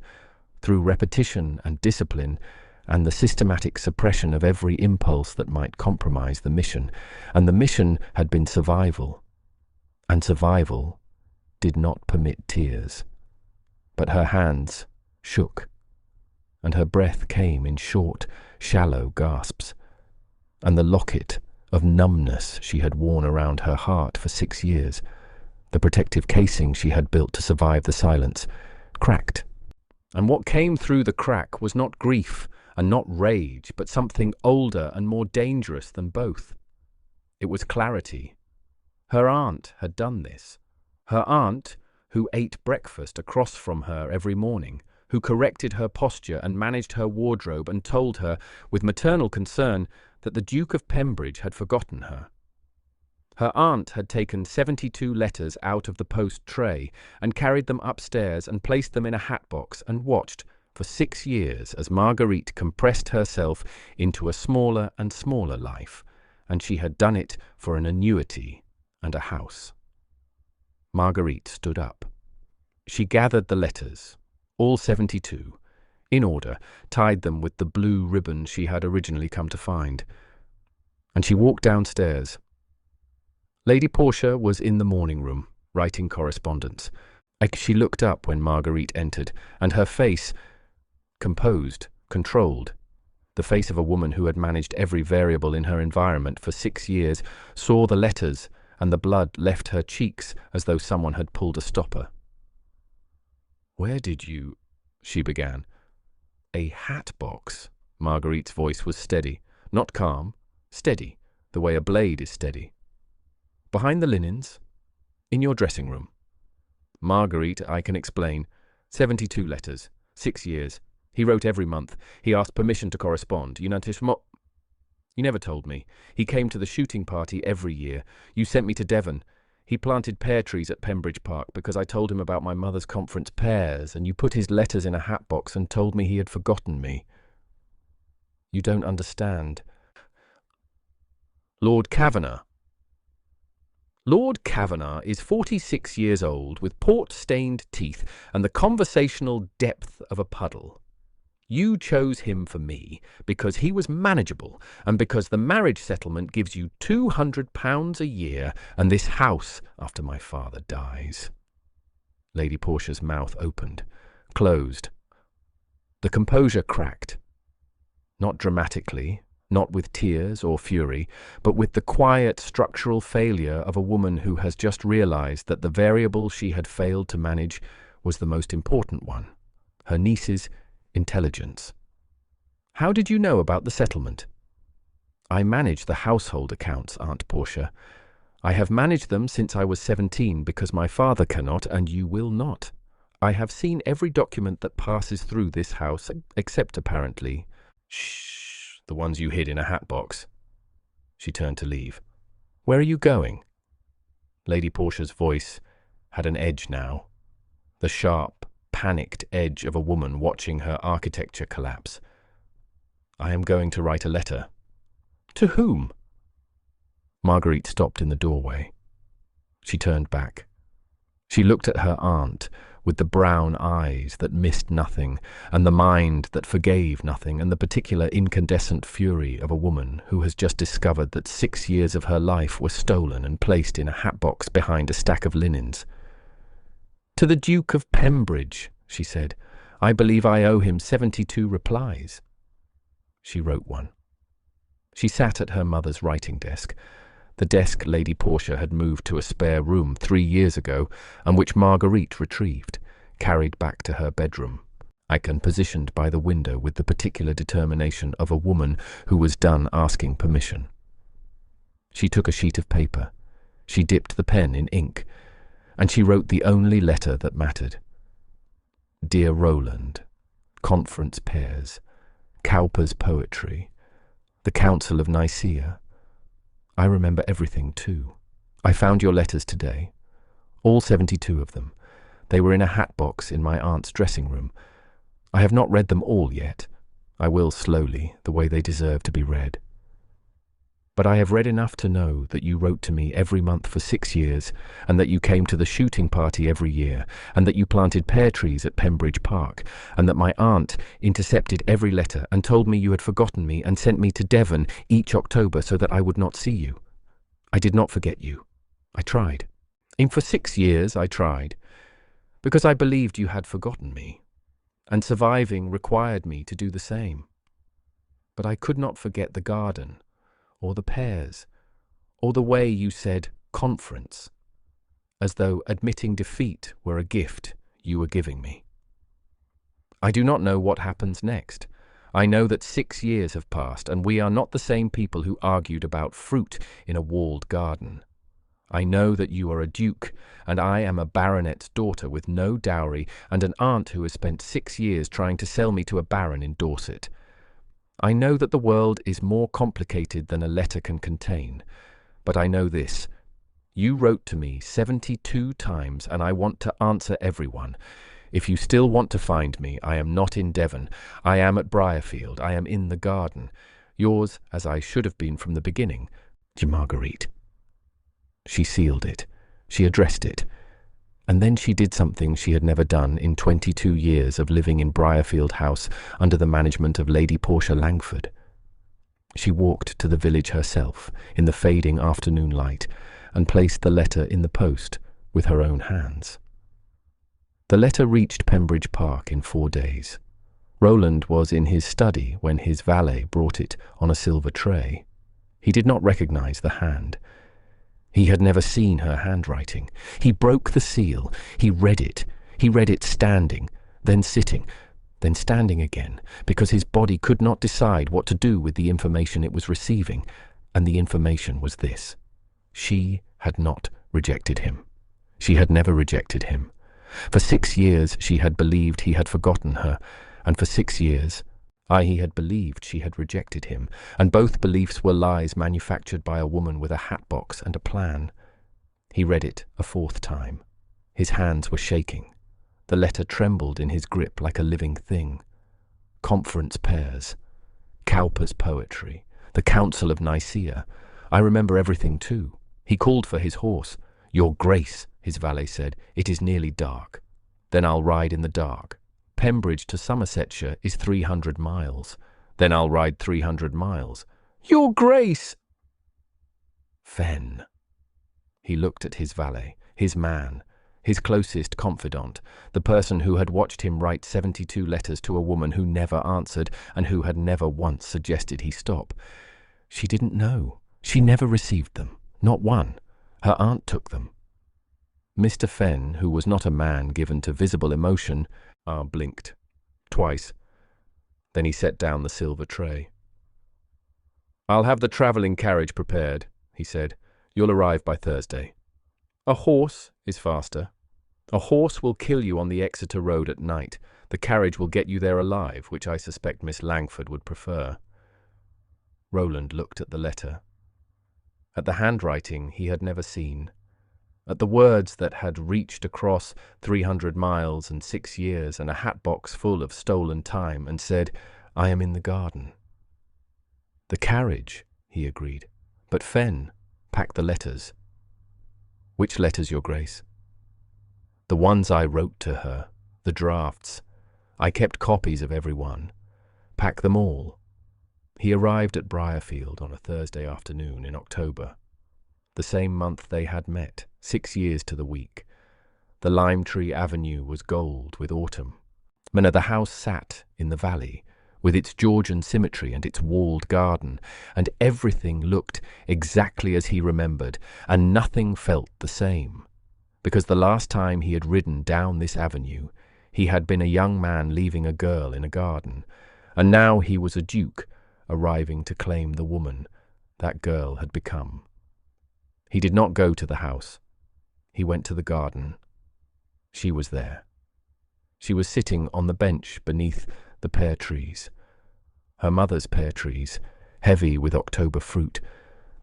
through repetition and discipline and the systematic suppression of every impulse that might compromise the mission, and the mission had been survival. And survival did not permit tears. But her hands shook, and her breath came in short, shallow gasps, and the locket of numbness she had worn around her heart for 6 years, the protective casing she had built to survive the silence, cracked. And what came through the crack was not grief and not rage, but something older and more dangerous than both. It was clarity. Her aunt had done this. Her aunt, who ate breakfast across from her every morning, who corrected her posture and managed her wardrobe and told her, with maternal concern, that the Duke of Pembridge had forgotten her. Her aunt had taken 72 letters out of the post tray and carried them upstairs and placed them in a hatbox and watched for 6 years as Marguerite compressed herself into a smaller and smaller life, and she had done it for an annuity and a house. Marguerite stood up. She gathered the letters, all 72, in order, tied them with the blue ribbon she had originally come to find, and she walked downstairs. Lady Portia was in the morning room, writing correspondence. She looked up when Marguerite entered, and her face, composed, controlled, the face of a woman who had managed every variable in her environment for 6 years, saw the letters, and the blood left her cheeks as though someone had pulled a stopper. "Where did you—" she began. "A hatbox." Marguerite's voice was steady, not calm, steady, the way a blade is steady. "Behind the linens, in your dressing room." "Marguerite, I can explain. 72 letters, 6 years. He wrote every month. He asked permission to correspond. You never told me. He came to the shooting party every year. You sent me to Devon. He planted pear trees at Pembridge Park because I told him about my mother's conference pears, and you put his letters in a hatbox and told me he had forgotten me. You don't understand. Lord Kavanagh. Lord Kavanagh is 46 years old, with port-stained teeth and the conversational depth of a puddle. You chose him for me because he was manageable and because the marriage settlement gives you £200 a year and this house after my father dies." Lady Portia's mouth opened, closed. The composure cracked. Not dramatically, not with tears or fury, but with the quiet structural failure of a woman who has just realized that the variable she had failed to manage was the most important one, her niece's intelligence. "How did you know about the settlement?" "I manage the household accounts, Aunt Portia. I have managed them since I was 17 because my father cannot and you will not. I have seen every document that passes through this house, except apparently— Shh, the ones you hid in a hatbox." She turned to leave. "Where are you going?" Lady Portia's voice had an edge now, the sharp, panicked edge of a woman watching her architecture collapse. "I am going to write a letter." "To whom?" Marguerite stopped in the doorway. She turned back. She looked at her aunt with the brown eyes that missed nothing, and the mind that forgave nothing, and the particular incandescent fury of a woman who has just discovered that 6 years of her life were stolen and placed in a hatbox behind a stack of linens. "To the Duke of Pembridge," she said. "I believe I owe him 72 replies." She wrote one. She sat at her mother's writing desk, the desk Lady Portia had moved to a spare room 3 years ago, and which Marguerite retrieved, carried back to her bedroom, and positioned by the window with the particular determination of a woman who was done asking permission. She took a sheet of paper. She dipped the pen in ink, and she wrote the only letter that mattered. "Dear Roland, Conference Pears, Cowper's Poetry, the Council of Nicaea. I remember everything too. I found your letters today, all 72 of them. They were in a hatbox in my aunt's dressing room. I have not read them all yet. I will slowly, the way they deserve to be read. But I have read enough to know that you wrote to me every month for 6 years, and that you came to the shooting party every year, and that you planted pear trees at Pembridge Park, and that my aunt intercepted every letter and told me you had forgotten me and sent me to Devon each October so that I would not see you. I did not forget you. I tried. And for 6 years I tried, because I believed you had forgotten me, and surviving required me to do the same. But I could not forget the garden, or the pears, or the way you said conference, as though admitting defeat were a gift you were giving me. I do not know what happens next. I know that 6 years have passed, and we are not the same people who argued about fruit in a walled garden. I know that you are a duke, and I am a baronet's daughter with no dowry, and an aunt who has spent 6 years trying to sell me to a baron in Dorset. I know that the world is more complicated than a letter can contain, but I know this. You wrote to me 72 times, and I want to answer everyone. If you still want to find me, I am not in Devon. I am at Briarfield. I am in the garden. Yours, as I should have been from the beginning, Marguerite. She sealed it. She addressed it. And then she did something she had never done in 22 years of living in Briarfield House under the management of Lady Portia Langford. She walked to the village herself in the fading afternoon light and placed the letter in the post with her own hands. The letter reached Pembridge Park in 4 days. Roland was in his study when his valet brought it on a silver tray. He did not recognize the hand. He had never seen her handwriting. He broke the seal. He read it. He read it standing, then sitting, then standing again, because his body could not decide what to do with the information it was receiving, and the information was this. She had not rejected him. She had never rejected him. For 6 years she had believed he had forgotten her, and for 6 years he had believed she had rejected him, and both beliefs were lies manufactured by a woman with a hatbox and a plan. He read it a 4th time. His hands were shaking. The letter trembled in his grip like a living thing. Conference pairs, Cowper's poetry, the Council of Nicaea. I remember everything too. He called for his horse. "Your Grace," his valet said, "it is nearly dark." "Then I'll ride in the dark." "Pembridge to Somersetshire is 300 miles. "Then I'll ride 300 miles. "Your Grace!" Fen. He looked at his valet, his man, his closest confidant, the person who had watched him write 72 letters to a woman who never answered and who had never once suggested he stop. She didn't know. She never received them. Not one. Her aunt took them. Mr. Fen, who was not a man given to visible emotion, blinked. Twice. Then he set down the silver tray. "I'll have the travelling carriage prepared," he said. "You'll arrive by Thursday. A horse is faster. A horse will kill you on the Exeter road at night. The carriage will get you there alive, which I suspect Miss Langford would prefer." Roland looked at the letter. At the handwriting he had never seen. At the words that had reached across 300 miles and 6 years and a hatbox full of stolen time and said, "I am in the garden." "The carriage," he agreed. "But Fen, pack the letters." "Which letters, Your Grace?" "The ones I wrote to her, the drafts. I kept copies of every one. Pack them all." He arrived at Briarfield on a Thursday afternoon in October, the same month they had met, 6 years to the week. The lime tree avenue was gold with autumn. The house sat in the valley, with its Georgian symmetry and its walled garden, and everything looked exactly as he remembered, and nothing felt the same, because the last time he had ridden down this avenue, he had been a young man leaving a girl in a garden, and now he was a duke, arriving to claim the woman that girl had become. He did not go to the house. He went to the garden. She was there. She was sitting on the bench beneath the pear trees. Her mother's pear trees, heavy with October fruit,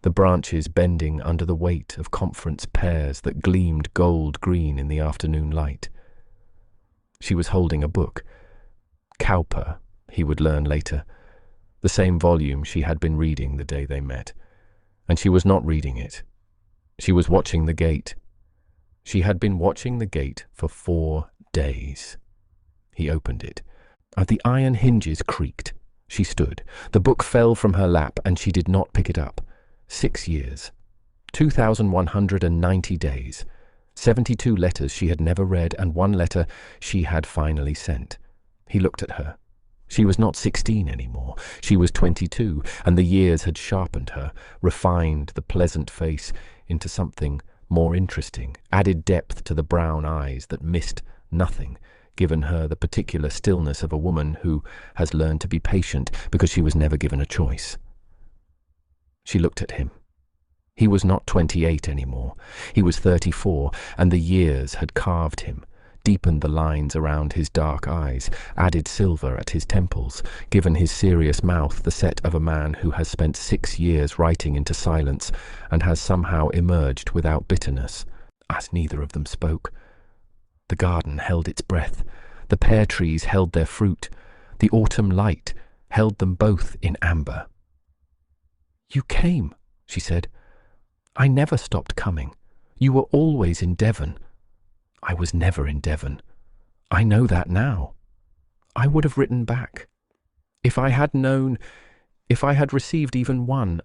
the branches bending under the weight of conference pears that gleamed gold-green in the afternoon light. She was holding a book. Cowper, he would learn later, the same volume she had been reading the day they met. And she was not reading it. She was watching the gate. She had been watching the gate for 4 days. He opened it. The iron hinges creaked. She stood. The book fell from her lap, and she did not pick it up. 6 years. 2,190 days. 72 letters she had never read, and 1 letter she had finally sent. He looked at her. She was not 16 anymore. She was 22, and the years had sharpened her, refined the pleasant face into something more interesting, added depth to the brown eyes that missed nothing, given her the particular stillness of a woman who has learned to be patient because she was never given a choice. She looked at him. He was not 28 anymore. He was 34, and the years had carved him, deepened the lines around his dark eyes, added silver at his temples, given his serious mouth the set of a man who has spent 6 years writing into silence and has somehow emerged without bitterness, as neither of them spoke. The garden held its breath. The pear trees held their fruit. The autumn light held them both in amber. "You came," she said. "I never stopped coming. You were always in Devon." "I was never in Devon. I know that now. I would have written back. If I had known, if I had received even one—"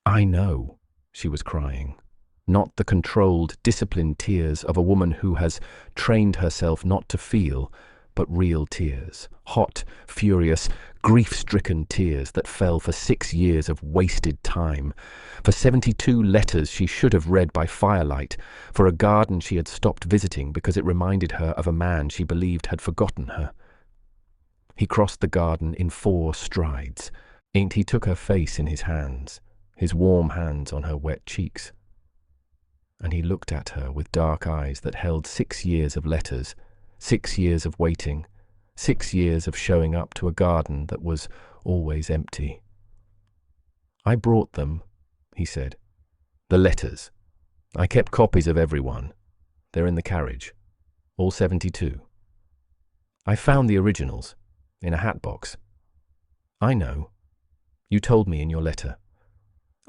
"I know," she was crying. Not the controlled, disciplined tears of a woman who has trained herself not to feel, but real tears. Hot, furious, grief-stricken tears that fell for 6 years of wasted time, for 72 letters she should have read by firelight, for a garden she had stopped visiting because it reminded her of a man she believed had forgotten her. He crossed the garden in 4 strides. He took her face in his hands, his warm hands on her wet cheeks. And he looked at her with dark eyes that held 6 years of letters, 6 years of waiting, 6 years of showing up to a garden that was always empty. "I brought them," he said. "The letters. I kept copies of every one. They're in the carriage. All 72. I found the originals in a hatbox." "I know. You told me in your letter.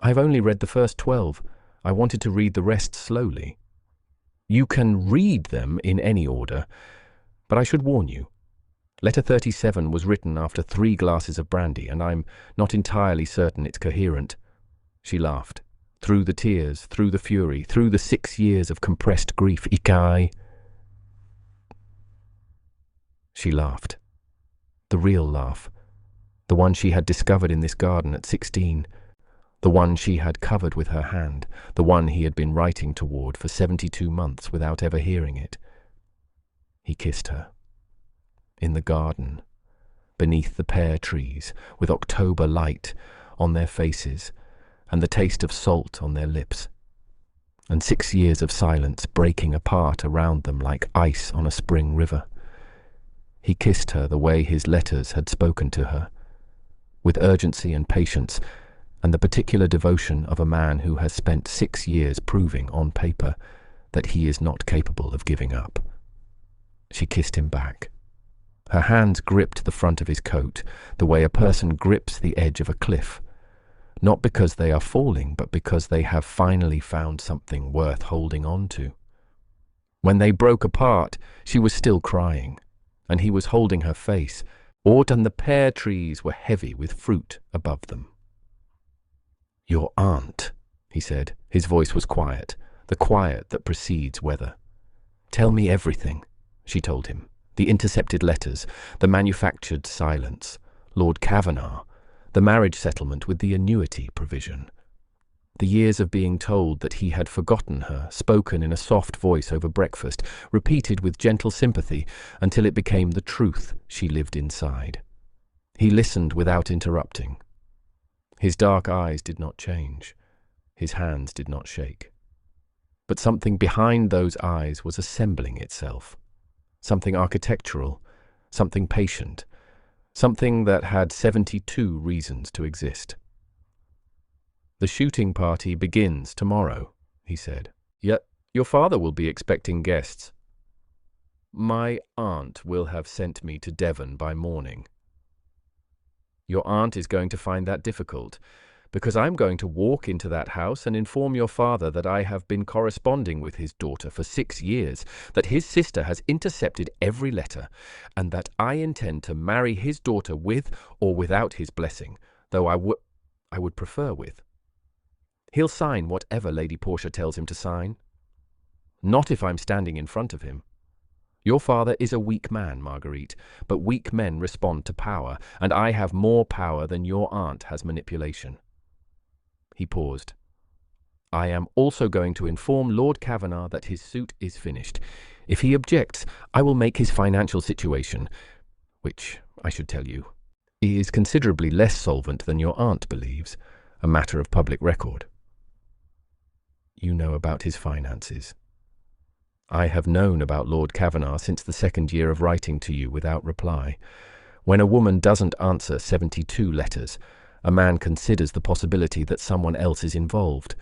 I've only read the first 12. I wanted to read the rest slowly. You can read them in any order, but I should warn you. Letter 37 was written after 3 glasses of brandy, and I'm not entirely certain it's coherent." She laughed. Through the tears, through the fury, through the 6 years of compressed grief, Ikai. She laughed. The real laugh. The one she had discovered in this garden at 16. The one she had covered with her hand, the one he had been writing toward for 72 months without ever hearing it. He kissed her. In the garden, beneath the pear trees, with October light on their faces and the taste of salt on their lips, and 6 years of silence breaking apart around them like ice on a spring river. He kissed her the way his letters had spoken to her, with urgency and patience, and the particular devotion of a man who has spent 6 years proving on paper that he is not capable of giving up. She kissed him back. Her hands gripped the front of his coat, the way a person grips the edge of a cliff, not because they are falling, but because they have finally found something worth holding on to. When they broke apart, she was still crying, and he was holding her face. And the pear trees were heavy with fruit above them. "Your aunt," he said. His voice was quiet, the quiet that precedes weather. "Tell me everything," she told him. The intercepted letters, the manufactured silence, Lord Kavanagh, the marriage settlement with the annuity provision. The years of being told that he had forgotten her, spoken in a soft voice over breakfast, repeated with gentle sympathy until it became the truth she lived inside. He listened without interrupting. His dark eyes did not change. His hands did not shake. But something behind those eyes was assembling itself. Something architectural, something patient, something that had 72 reasons to exist. "The shooting party begins tomorrow," he said. "Yet your father will be expecting guests." "My aunt will have sent me to Devon by morning." "Your aunt is going to find that difficult, because I'm going to walk into that house and inform your father that I have been corresponding with his daughter for 6 years, that his sister has intercepted every letter, and that I intend to marry his daughter with or without his blessing, though I would prefer with. He'll sign whatever Lady Portia tells him to sign. Not if I'm standing in front of him. Your father is a weak man, Marguerite, but weak men respond to power, and I have more power than your aunt has manipulation." He paused. "I am also going to inform Lord Kavanagh that his suit is finished. If he objects, I will make his financial situation, which, I should tell you, is considerably less solvent than your aunt believes, a matter of public record." "You know about his finances." "I have known about Lord Kavanagh since the 2nd year of writing to you without reply. When a woman doesn't answer 72 letters, a man considers the possibility that someone else is involved.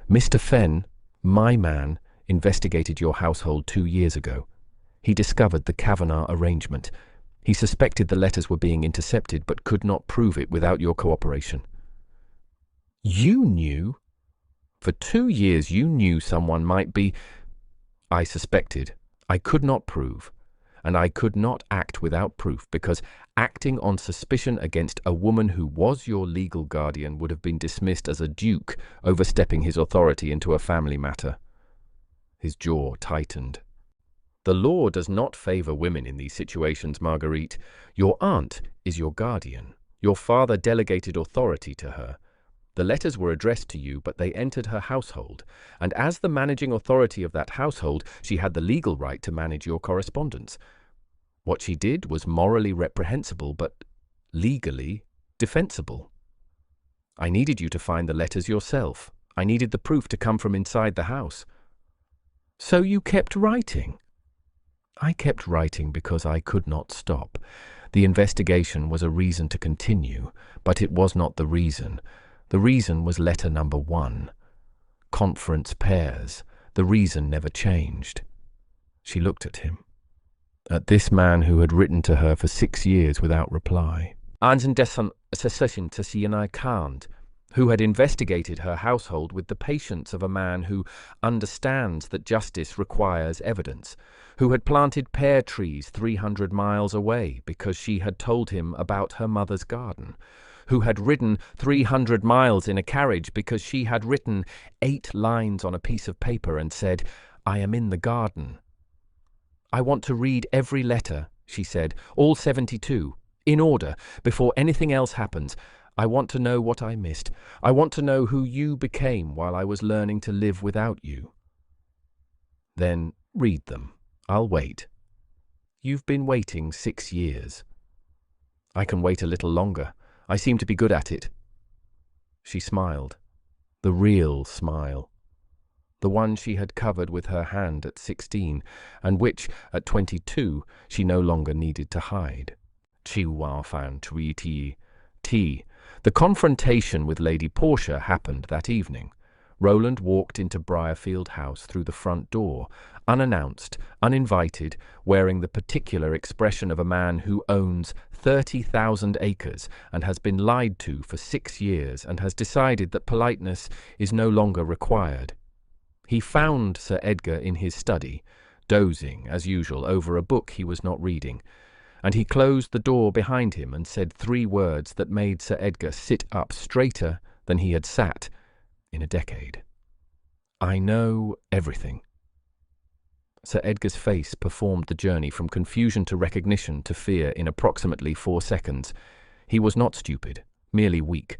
Mr. Fenn, my man, investigated your household 2 years ago. He discovered the Kavanagh arrangement. He suspected the letters were being intercepted, but could not prove it without your cooperation." "You knew? For 2 years you knew someone might be—" "I suspected. I could not prove. and I could not act without proof, because acting on suspicion against a woman who was your legal guardian would have been dismissed as a duke overstepping his authority into a family matter. His jaw tightened. The law does not favor women in these situations, Marguerite. Your aunt is your guardian. Your father delegated authority to her. The letters were addressed to you, but they entered her household, and as the managing authority of that household, she had the legal right to manage your correspondence. What she did was morally reprehensible, but legally defensible. I needed you to find the letters yourself. I needed the proof to come from inside the house. So you kept writing? I kept writing because I could not stop. The investigation was a reason to continue, but it was not the reason. The reason was letter number 1. Conference pairs. The reason never changed. She looked at him. At this man who had written to her for 6 years without reply. Who had investigated her household with the patience of a man who understands that justice requires evidence, who had planted pear trees 300 miles away because she had told him about her mother's garden, who had ridden 300 miles in a carriage because she had written 8 lines on a piece of paper and said, "I am in the garden." "I want to read every letter," she said, "all 72, in order, before anything else happens. I want to know what I missed. I want to know who you became while I was learning to live without you." "Then read them. I'll wait." "You've been waiting 6 years." "I can wait a little longer. I seem to be good at it." She smiled. The real smile. The one she had covered with her hand at 16, and which, at 22, she no longer needed to hide. The confrontation with Lady Portia happened that evening. Roland walked into Briarfield House through the front door, unannounced, uninvited, wearing the particular expression of a man who owns 30,000 acres and has been lied to for 6 years and has decided that politeness is no longer required. He found Sir Edgar in his study, dozing, as usual, over a book he was not reading, and he closed the door behind him and said 3 words that made Sir Edgar sit up straighter than he had sat in a decade. "I know everything." Sir Edgar's face performed the journey from confusion to recognition to fear in approximately 4 seconds. He was not stupid, merely weak,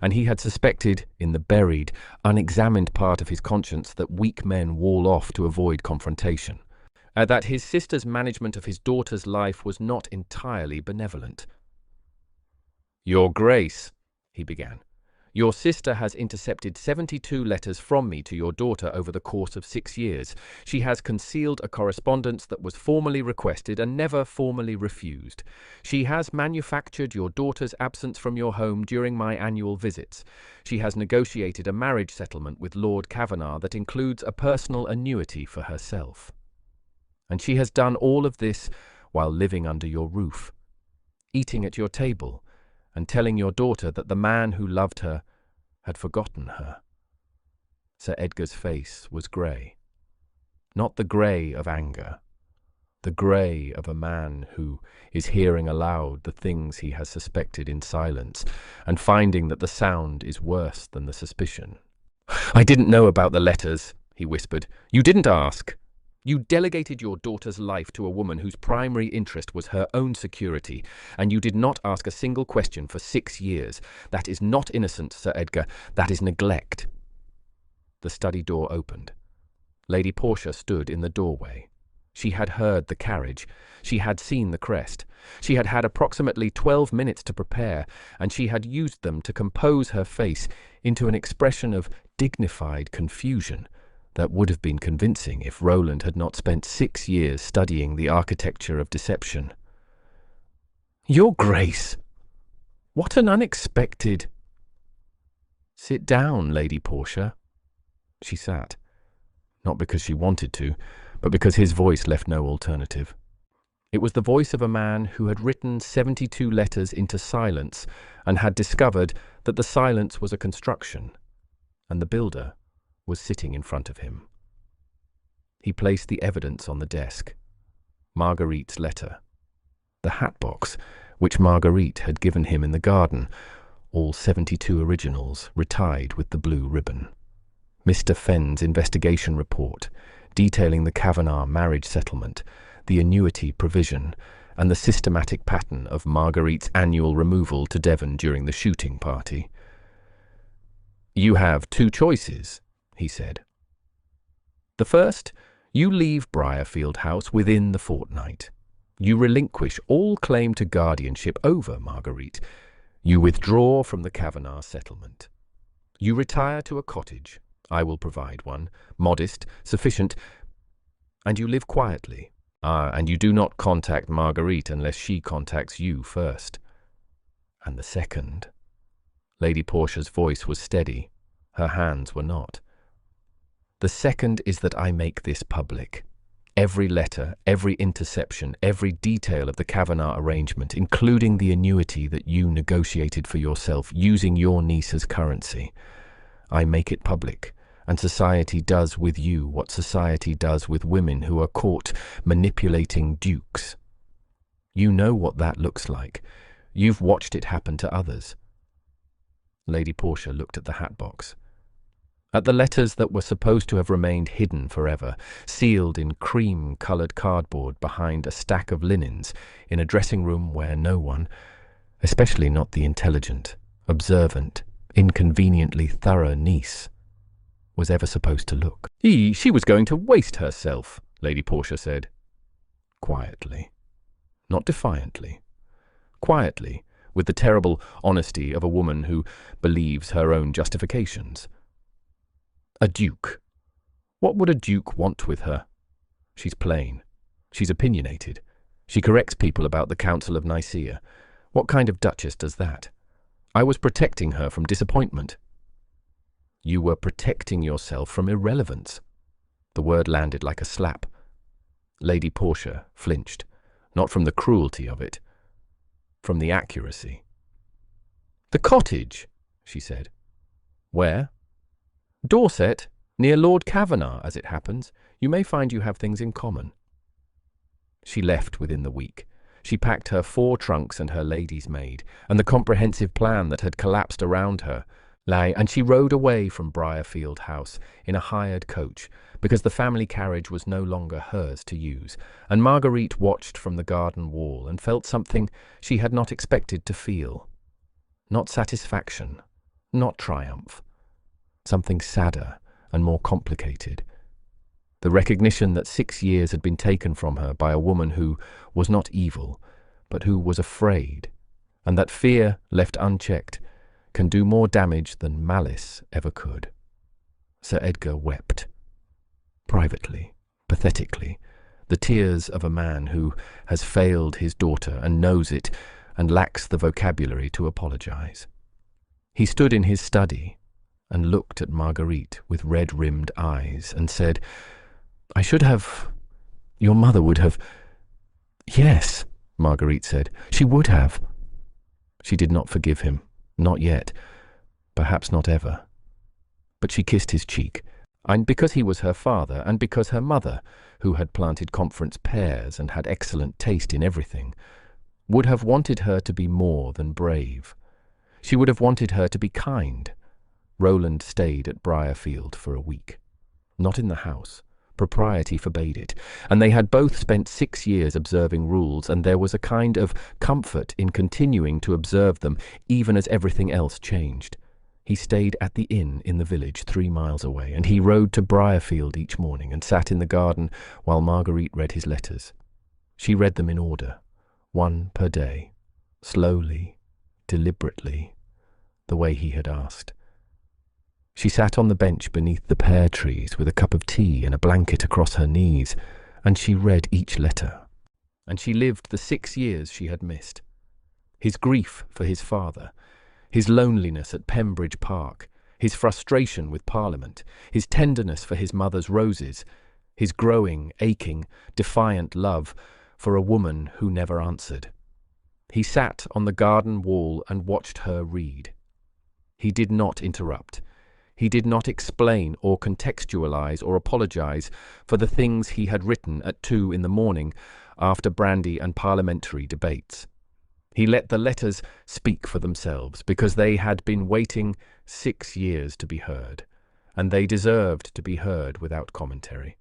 and he had suspected, in the buried, unexamined part of his conscience, that weak men wall off to avoid confrontation. That his sister's management of his daughter's life was not entirely benevolent. "Your Grace," he began, "your sister has intercepted 72 letters from me to your daughter over the course of 6 years. She has concealed a correspondence that was formally requested and never formally refused. She has manufactured your daughter's absence from your home during my annual visits. She has negotiated a marriage settlement with Lord Kavanagh that includes a personal annuity for herself. And she has done all of this while living under your roof, eating at your table, and telling your daughter that the man who loved her had forgotten her." Sir Edgar's face was grey. Not the grey of anger, the grey of a man who is hearing aloud the things he has suspected in silence, and finding that the sound is worse than the suspicion. "I didn't know about the letters," he whispered. "You didn't ask. You delegated your daughter's life to a woman whose primary interest was her own security, and you did not ask a single question for 6 years. That is not innocent, Sir Edgar. That is neglect." The study door opened. Lady Portia stood in the doorway. She had heard the carriage. She had seen the crest. She had had approximately 12 minutes to prepare, and she had used them to compose her face into an expression of dignified confusion that would have been convincing if Roland had not spent 6 years studying the architecture of deception. "Your Grace! What an unexpected—" "Sit down, Lady Portia." She sat, not because she wanted to, but because his voice left no alternative. It was the voice of a man who had written 72 letters into silence and had discovered that the silence was a construction, and the builder was sitting in front of him. He placed the evidence on the desk. Marguerite's letter. The hatbox, which Marguerite had given him in the garden, all 72 originals, retied with the blue ribbon. Mr. Fenn's investigation report, detailing the Kavanagh marriage settlement, the annuity provision, and the systematic pattern of Marguerite's annual removal to Devon during the shooting party. "You have two choices," he said. "The first, you leave Briarfield House within the fortnight. You relinquish all claim to guardianship over Marguerite. You withdraw from the Kavanagh settlement. You retire to a cottage. I will provide one, modest, sufficient, and you live quietly. And you do not contact Marguerite unless she contacts you first. And the second." Lady Portia's voice was steady. Her hands were not. "The second is that I make this public. Every letter, every interception, every detail of the Kavanagh arrangement, including the annuity that you negotiated for yourself using your niece as currency. I make it public, and society does with you what society does with women who are caught manipulating dukes. You know what that looks like. You've watched it happen to others." Lady Portia looked at the hatbox. At the letters that were supposed to have remained hidden forever, sealed in cream-coloured cardboard behind a stack of linens in a dressing room where no one, especially not the intelligent, observant, inconveniently thorough niece, was ever supposed to look. She was going to waste herself," Lady Portia said. Quietly. Not defiantly. Quietly, with the terrible honesty of a woman who believes her own justifications. "A duke. What would a duke want with her? She's plain. She's opinionated. She corrects people about the Council of Nicaea. What kind of duchess does that? I was protecting her from disappointment." "You were protecting yourself from irrelevance." The word landed like a slap. Lady Portia flinched, not from the cruelty of it, from the accuracy. "The cottage," she said. "Where?" "Dorset, near Lord Kavanagh, as it happens. You may find you have things in common." She left within the week. She packed her 4 trunks and her lady's maid, and the comprehensive plan that had collapsed around her lay, and she rode away from Briarfield House in a hired coach, because the family carriage was no longer hers to use, and Marguerite watched from the garden wall and felt something she had not expected to feel. Not satisfaction, not triumph. Something sadder and more complicated. The recognition that 6 years had been taken from her by a woman who was not evil, but who was afraid, and that fear, left unchecked, can do more damage than malice ever could. Sir Edgar wept. Privately, pathetically, the tears of a man who has failed his daughter and knows it and lacks the vocabulary to apologize. He stood in his study and looked at Marguerite with red-rimmed eyes and said, Your mother would have—" "Yes," Marguerite said, "she would have." She did not forgive him, not yet, perhaps not ever. But she kissed his cheek, and because he was her father, and because her mother, who had planted conference pears and had excellent taste in everything, would have wanted her to be more than brave. She would have wanted her to be kind. Roland stayed at Briarfield for a week. Not in the house. Propriety forbade it, and they had both spent 6 years observing rules, and there was a kind of comfort in continuing to observe them, even as everything else changed. He stayed at the inn in the village 3 miles away, and he rode to Briarfield each morning and sat in the garden while Marguerite read his letters. She read them in order, 1 per day, slowly, deliberately, the way he had asked. She sat on the bench beneath the pear trees with a cup of tea and a blanket across her knees, and she read each letter. And she lived the 6 years she had missed. His grief for his father, his loneliness at Pembridge Park, his frustration with Parliament, his tenderness for his mother's roses, his growing, aching, defiant love for a woman who never answered. He sat on the garden wall and watched her read. He did not interrupt. He did not explain or contextualize or apologize for the things he had written at 2 in the morning after brandy and parliamentary debates. He let the letters speak for themselves, because they had been waiting 6 years to be heard, and they deserved to be heard without commentary.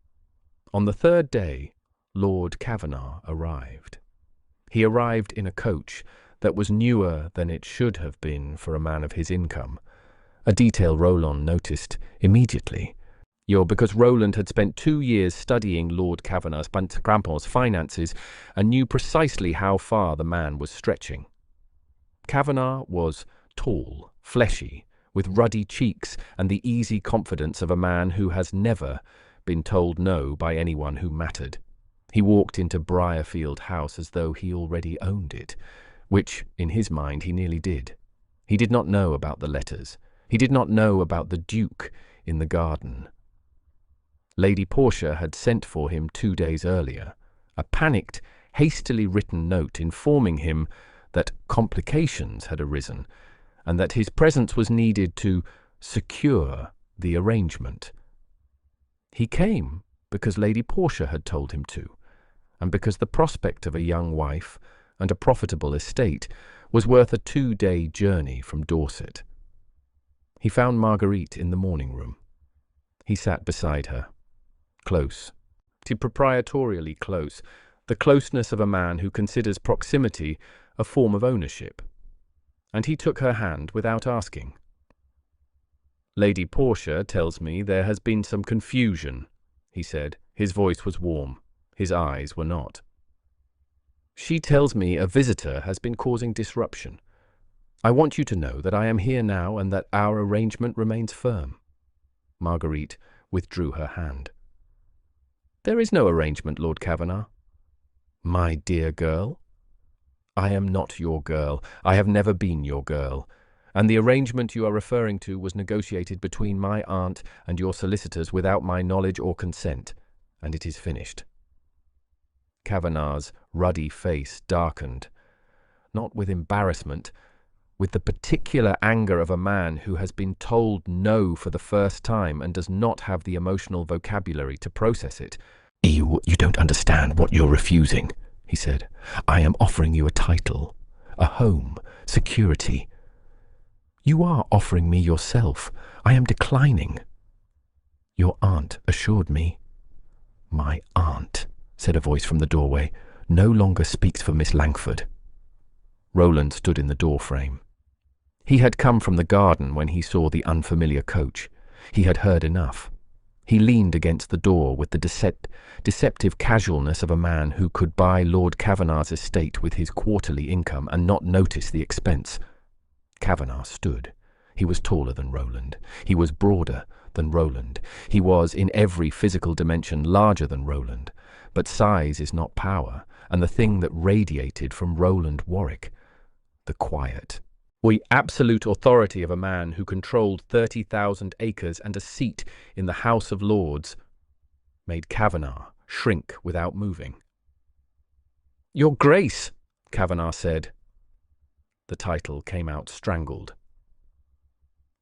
On the third day, Lord Kavanagh arrived. He arrived in a coach that was newer than it should have been for a man of his income, a detail Roland noticed immediately. Because Roland had spent 2 years studying Lord Kavanagh's finances and knew precisely how far the man was stretching. Kavanagh was tall, fleshy, with ruddy cheeks and the easy confidence of a man who has never been told no by anyone who mattered. He walked into Briarfield House as though he already owned it, which, in his mind, he nearly did. He did not know about the letters. He did not know about the Duke in the garden. Lady Portia had sent for him 2 days earlier, a panicked, hastily written note informing him that complications had arisen and that his presence was needed to secure the arrangement. He came because Lady Portia had told him to, and because the prospect of a young wife and a profitable estate was worth a 2-day journey from Dorset. He found Marguerite in the morning room. He sat beside her. Close, proprietorially close, the closeness of a man who considers proximity a form of ownership. And he took her hand without asking. "Lady Portia tells me there has been some confusion," he said. His voice was warm. His eyes were not. "She tells me a visitor has been causing disruption. I want you to know that I am here now and that our arrangement remains firm." Marguerite withdrew her hand. "There is no arrangement, Lord Kavanagh." "My dear girl." "I am not your girl. I have never been your girl. And the arrangement you are referring to was negotiated between my aunt and your solicitors without my knowledge or consent, and it is finished." Kavanagh's ruddy face darkened, not with embarrassment, with the particular anger of a man who has been told no for the first time and does not have the emotional vocabulary to process it. You don't understand what you're refusing," he said. "I am offering you a title, a home, security. You are offering me yourself. I am declining." "Your aunt assured me." "My aunt," said a voice from the doorway, "no longer speaks for Miss Langford." Roland stood in the doorframe. He had come from the garden when he saw the unfamiliar coach. He had heard enough. He leaned against the door with the deceptive casualness of a man who could buy Lord Kavanagh's estate with his quarterly income and not notice the expense. Kavanagh stood. He was taller than Roland. He was broader than Roland. He was, in every physical dimension, larger than Roland. But size is not power, and the thing that radiated from Roland Warwick, the quiet, absolute authority of a man who controlled 30,000 acres and a seat in the House of Lords, made Kavanagh shrink without moving. "Your Grace," Kavanagh said. The title came out strangled.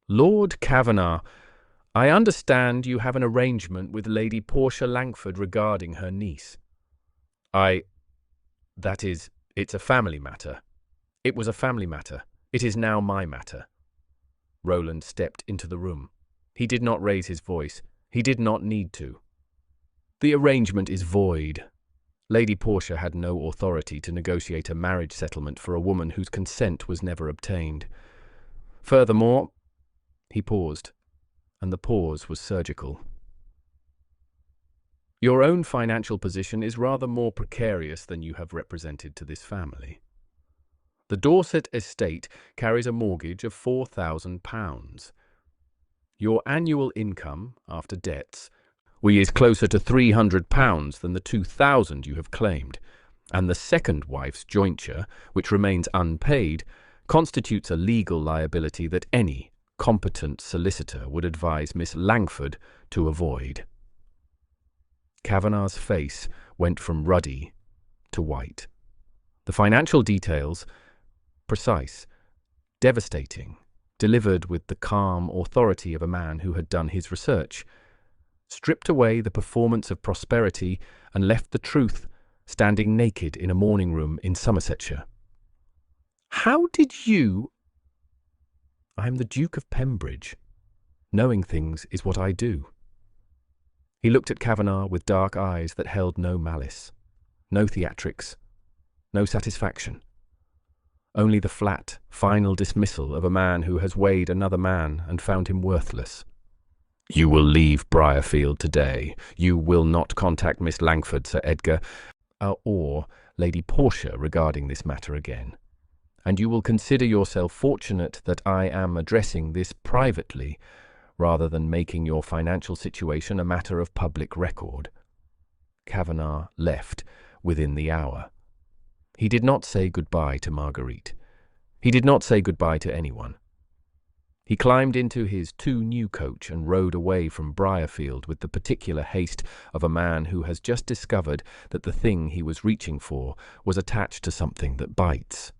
"Lord Kavanagh, I understand you have an arrangement with Lady Portia Langford regarding her niece." That is, it's a family matter. It was a family matter. It is now my matter." Roland stepped into the room. He did not raise his voice. He did not need to. "The arrangement is void. Lady Portia had no authority to negotiate a marriage settlement for a woman whose consent was never obtained. Furthermore," he paused, and the pause was surgical, "your own financial position is rather more precarious than you have represented to this family. The Dorset estate carries a mortgage of £4,000. Your annual income, after debts, is closer to £300 than the £2,000 you have claimed, and the second wife's jointure, which remains unpaid, constitutes a legal liability that any competent solicitor would advise Miss Langford to avoid." Kavanagh's face went from ruddy to white. The financial details, precise, devastating, delivered with the calm authority of a man who had done his research, stripped away the performance of prosperity and left the truth standing naked in a morning room in Somersetshire. "How did you—" "I am the Duke of Pembridge. Knowing things is what I do." He looked at Kavanagh with dark eyes that held no malice, no theatrics, no satisfaction. Only the flat, final dismissal of a man who has weighed another man and found him worthless. "You will leave Briarfield today. You will not contact Miss Langford, Sir Edgar, or Lady Portia regarding this matter again. And you will consider yourself fortunate that I am addressing this privately, rather than making your financial situation a matter of public record." Kavanagh left within the hour. He did not say goodbye to Marguerite. He did not say goodbye to anyone. He climbed into his 2 coach and rode away from Briarfield with the particular haste of a man who has just discovered that the thing he was reaching for was attached to something that bites.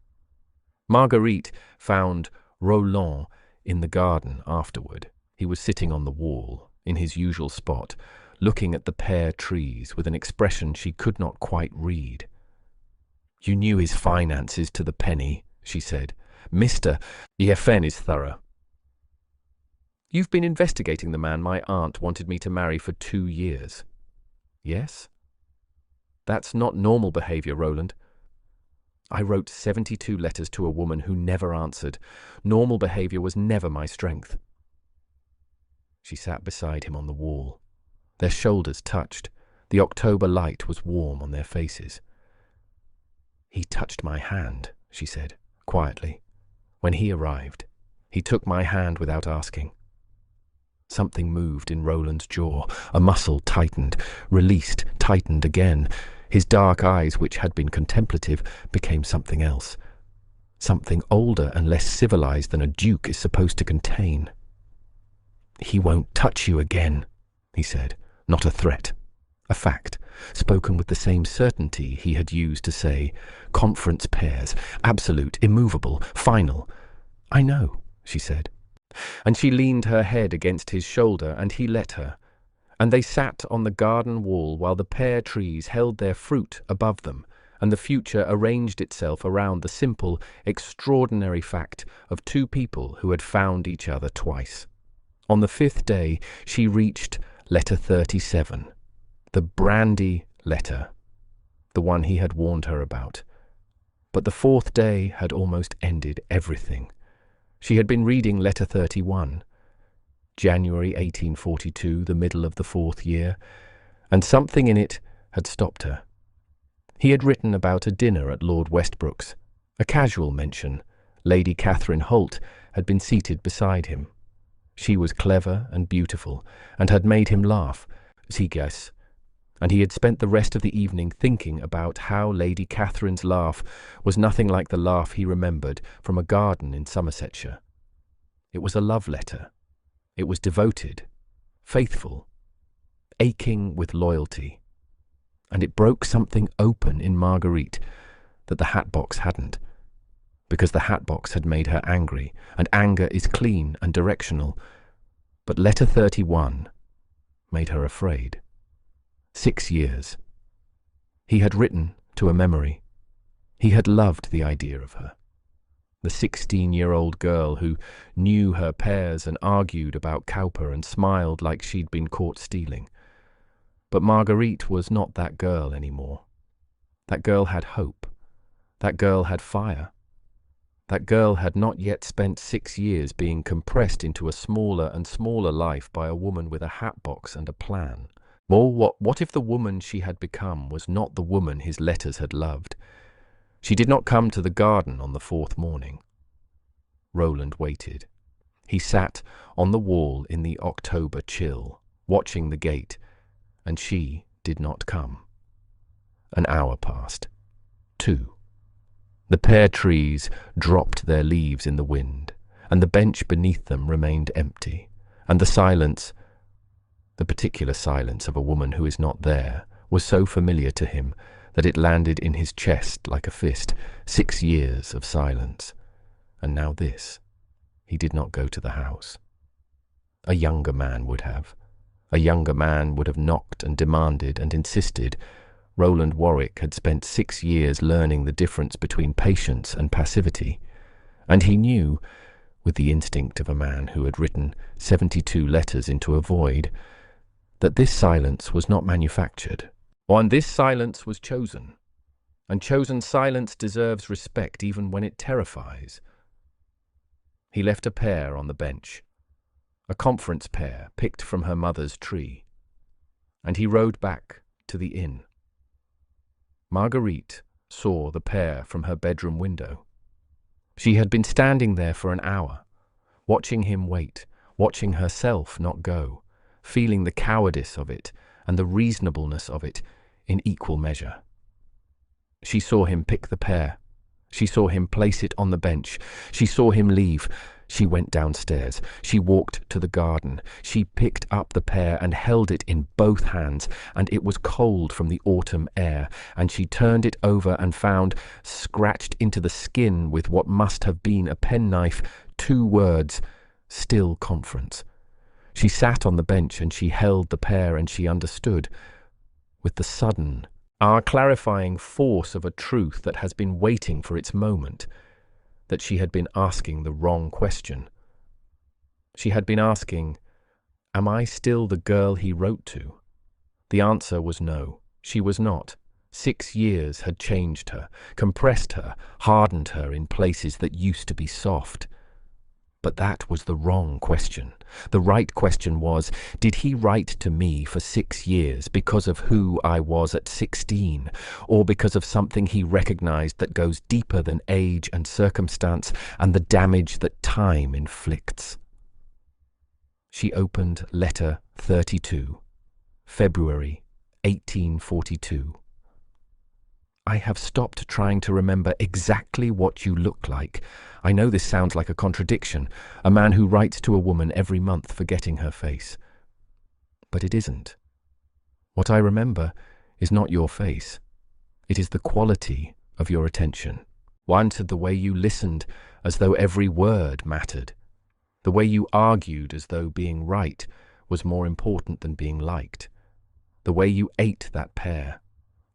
Marguerite found Roland in the garden afterward. He was sitting on the wall, in his usual spot, looking at the pear trees with an expression she could not quite read. "You knew his finances to the penny," she said. "Mr. Yefen is thorough." "You've been investigating the man my aunt wanted me to marry for 2 years. Yes? That's not normal behavior, Roland. I wrote 72 letters to a woman who never answered. Normal behavior was never my strength." She sat beside him on the wall. Their shoulders touched. The October light was warm on their faces. "He touched my hand," she said, quietly. "When he arrived, he took my hand without asking." Something moved in Roland's jaw. A muscle tightened, released, tightened again. His dark eyes, which had been contemplative, became something else. Something older and less civilized than a duke is supposed to contain. "He won't touch you again," he said. Not a threat. A fact, spoken with the same certainty he had used to say, "Conference pairs, absolute, immovable, final." "I know," she said. And she leaned her head against his shoulder, and he let her. And they sat on the garden wall while the pear trees held their fruit above them, and the future arranged itself around the simple, extraordinary fact of 2 people who had found each other twice. On the 5th day, she reached letter 37, the brandy letter, the one he had warned her about. But the 4th day had almost ended everything. She had been reading letter 31, January 1842, the middle of the 4th year, and something in it had stopped her. He had written about a dinner at Lord Westbrook's, a casual mention. Lady Catherine Holt had been seated beside him. She was clever and beautiful, and had made him laugh, he guessed, and he had spent the rest of the evening thinking about how Lady Catherine's laugh was nothing like the laugh he remembered from a garden in Somersetshire. It was a love letter. It was devoted, faithful, aching with loyalty, and it broke something open in Marguerite that the hatbox hadn't, because the hatbox had made her angry, and anger is clean and directional, but letter 31 made her afraid. 6 years. He had written to a memory. He had loved the idea of her. The 16-year-old girl who knew her pears and argued about Cowper and smiled like she'd been caught stealing. But Marguerite was not that girl anymore. That girl had hope. That girl had fire. That girl had not yet spent 6 years being compressed into a smaller and smaller life by a woman with a hatbox and a plan. Or what if the woman she had become was not the woman his letters had loved? She did not come to the garden on the 4th morning. Roland waited. He sat on the wall in the October chill, watching the gate, and she did not come. An hour passed. 2. The pear trees dropped their leaves in the wind, and the bench beneath them remained empty, and the silence, the particular silence of a woman who is not there, was so familiar to him that it landed in his chest like a fist. 6 years of silence. And now this. He did not go to the house. A younger man would have. A younger man would have knocked and demanded and insisted, Roland Warwick had spent 6 years learning the difference between patience and passivity, and he knew, with the instinct of a man who had written 72 letters into a void, that this silence was not manufactured, and this silence was chosen, and chosen silence deserves respect even when it terrifies. He left a pear on the bench, a conference pear picked from her mother's tree, and he rode back to the inn. Marguerite saw the pear from her bedroom window. She had been standing there for an hour, watching him wait, watching herself not go, feeling the cowardice of it and the reasonableness of it in equal measure. She saw him pick the pear. She saw him place it on the bench. She saw him leave. She went downstairs. She walked to the garden. She picked up the pear and held it in both hands, and it was cold from the autumn air, and she turned it over and found, scratched into the skin with what must have been a penknife, 2 words, "Still conference." She sat on the bench and she held the pear, and she understood, with the sudden, clarifying force of a truth that has been waiting for its moment, that she had been asking the wrong question. She had been asking, "Am I still the girl he wrote to?" The answer was no, she was not. 6 years had changed her, compressed her, hardened her in places that used to be soft. But that was the wrong question. The right question was, did he write to me for 6 years because of who I was at 16, or because of something he recognized that goes deeper than age and circumstance and the damage that time inflicts? She opened letter 32, February 1842. "I have stopped trying to remember exactly what you look like. I know this sounds like a contradiction, a man who writes to a woman every month forgetting her face. But it isn't. What I remember is not your face. It is the quality of your attention. Once the way you listened as though every word mattered. The way you argued as though being right was more important than being liked. The way you ate that pear,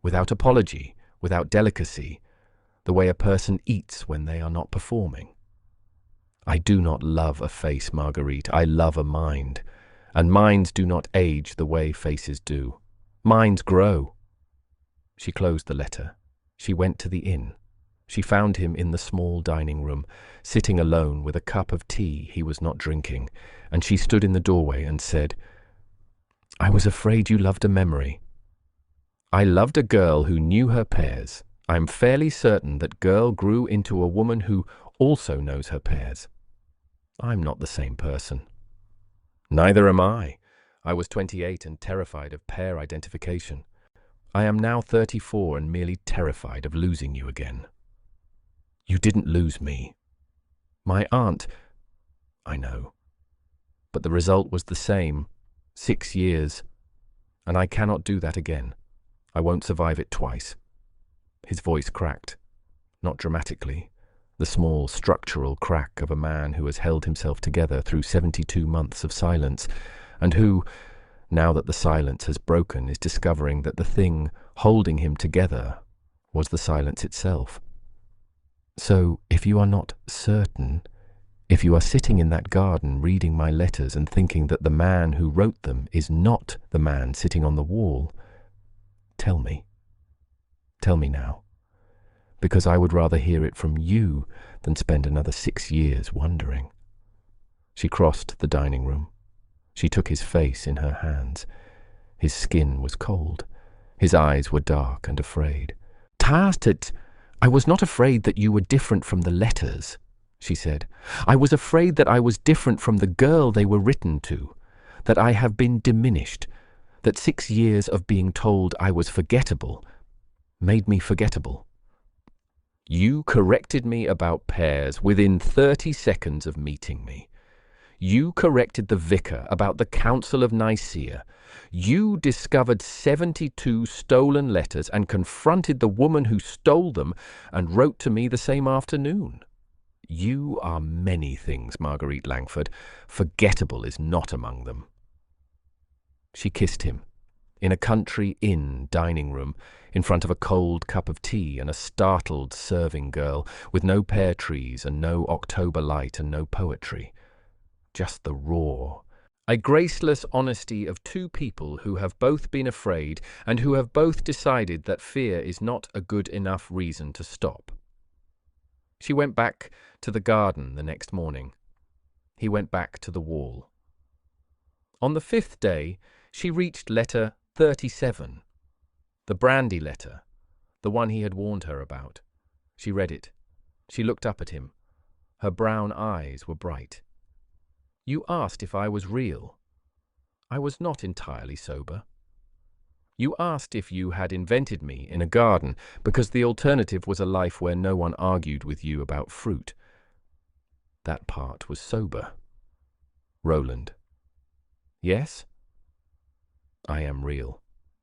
without apology, without delicacy, the way a person eats when they are not performing. I do not love a face, Marguerite, I love a mind, and minds do not age the way faces do. Minds grow." She closed the letter. She went to the inn. She found him in the small dining room, sitting alone with a cup of tea he was not drinking, and she stood in the doorway and said, "I was afraid you loved a memory." "I loved a girl who knew her pears. I'm fairly certain that girl grew into a woman who also knows her pears. I'm not the same person." "Neither am I. I was 28 and terrified of pear identification. I am now 34 and merely terrified of losing you again." "You didn't lose me." "My aunt—" "I know. But the result was the same. 6 years. And I cannot do that again. I won't survive it twice." His voice cracked, not dramatically, the small structural crack of a man who has held himself together through 72 months of silence, and who, now that the silence has broken, is discovering that the thing holding him together was the silence itself. "So, if you are not certain, if you are sitting in that garden reading my letters and thinking that the man who wrote them is not the man sitting on the wall, tell me. Tell me now, because I would rather hear it from you than spend another 6 years wondering." She crossed the dining room. She took his face in her hands. His skin was cold. His eyes were dark and afraid. "Tartet, I was not afraid that you were different from the letters," she said. "I was afraid that I was different from the girl they were written to, that I have been diminished, that 6 years of being told I was forgettable made me forgettable. You corrected me about pears within 30 seconds of meeting me. You corrected the vicar about the Council of Nicaea. You discovered 72 stolen letters and confronted the woman who stole them and wrote to me the same afternoon. You are many things, Marguerite Langford. Forgettable is not among them." She kissed him. in a country inn dining room, in front of a cold cup of tea and a startled serving girl, with no pear trees and no October light and no poetry. Just the raw, a graceless honesty of two people who have both been afraid and who have both decided that fear is not a good enough reason to stop. She went back to the garden the next morning. He went back to the wall. On the 5th day, she reached letter 37, the brandy letter, the one he had warned her about. She read it. She looked up at him. Her brown eyes were bright. You asked if I was real. I was not entirely sober. You asked if you had invented me in a garden, because the alternative was a life where no one argued with you about fruit. That part was sober. Roland. Yes? I am real.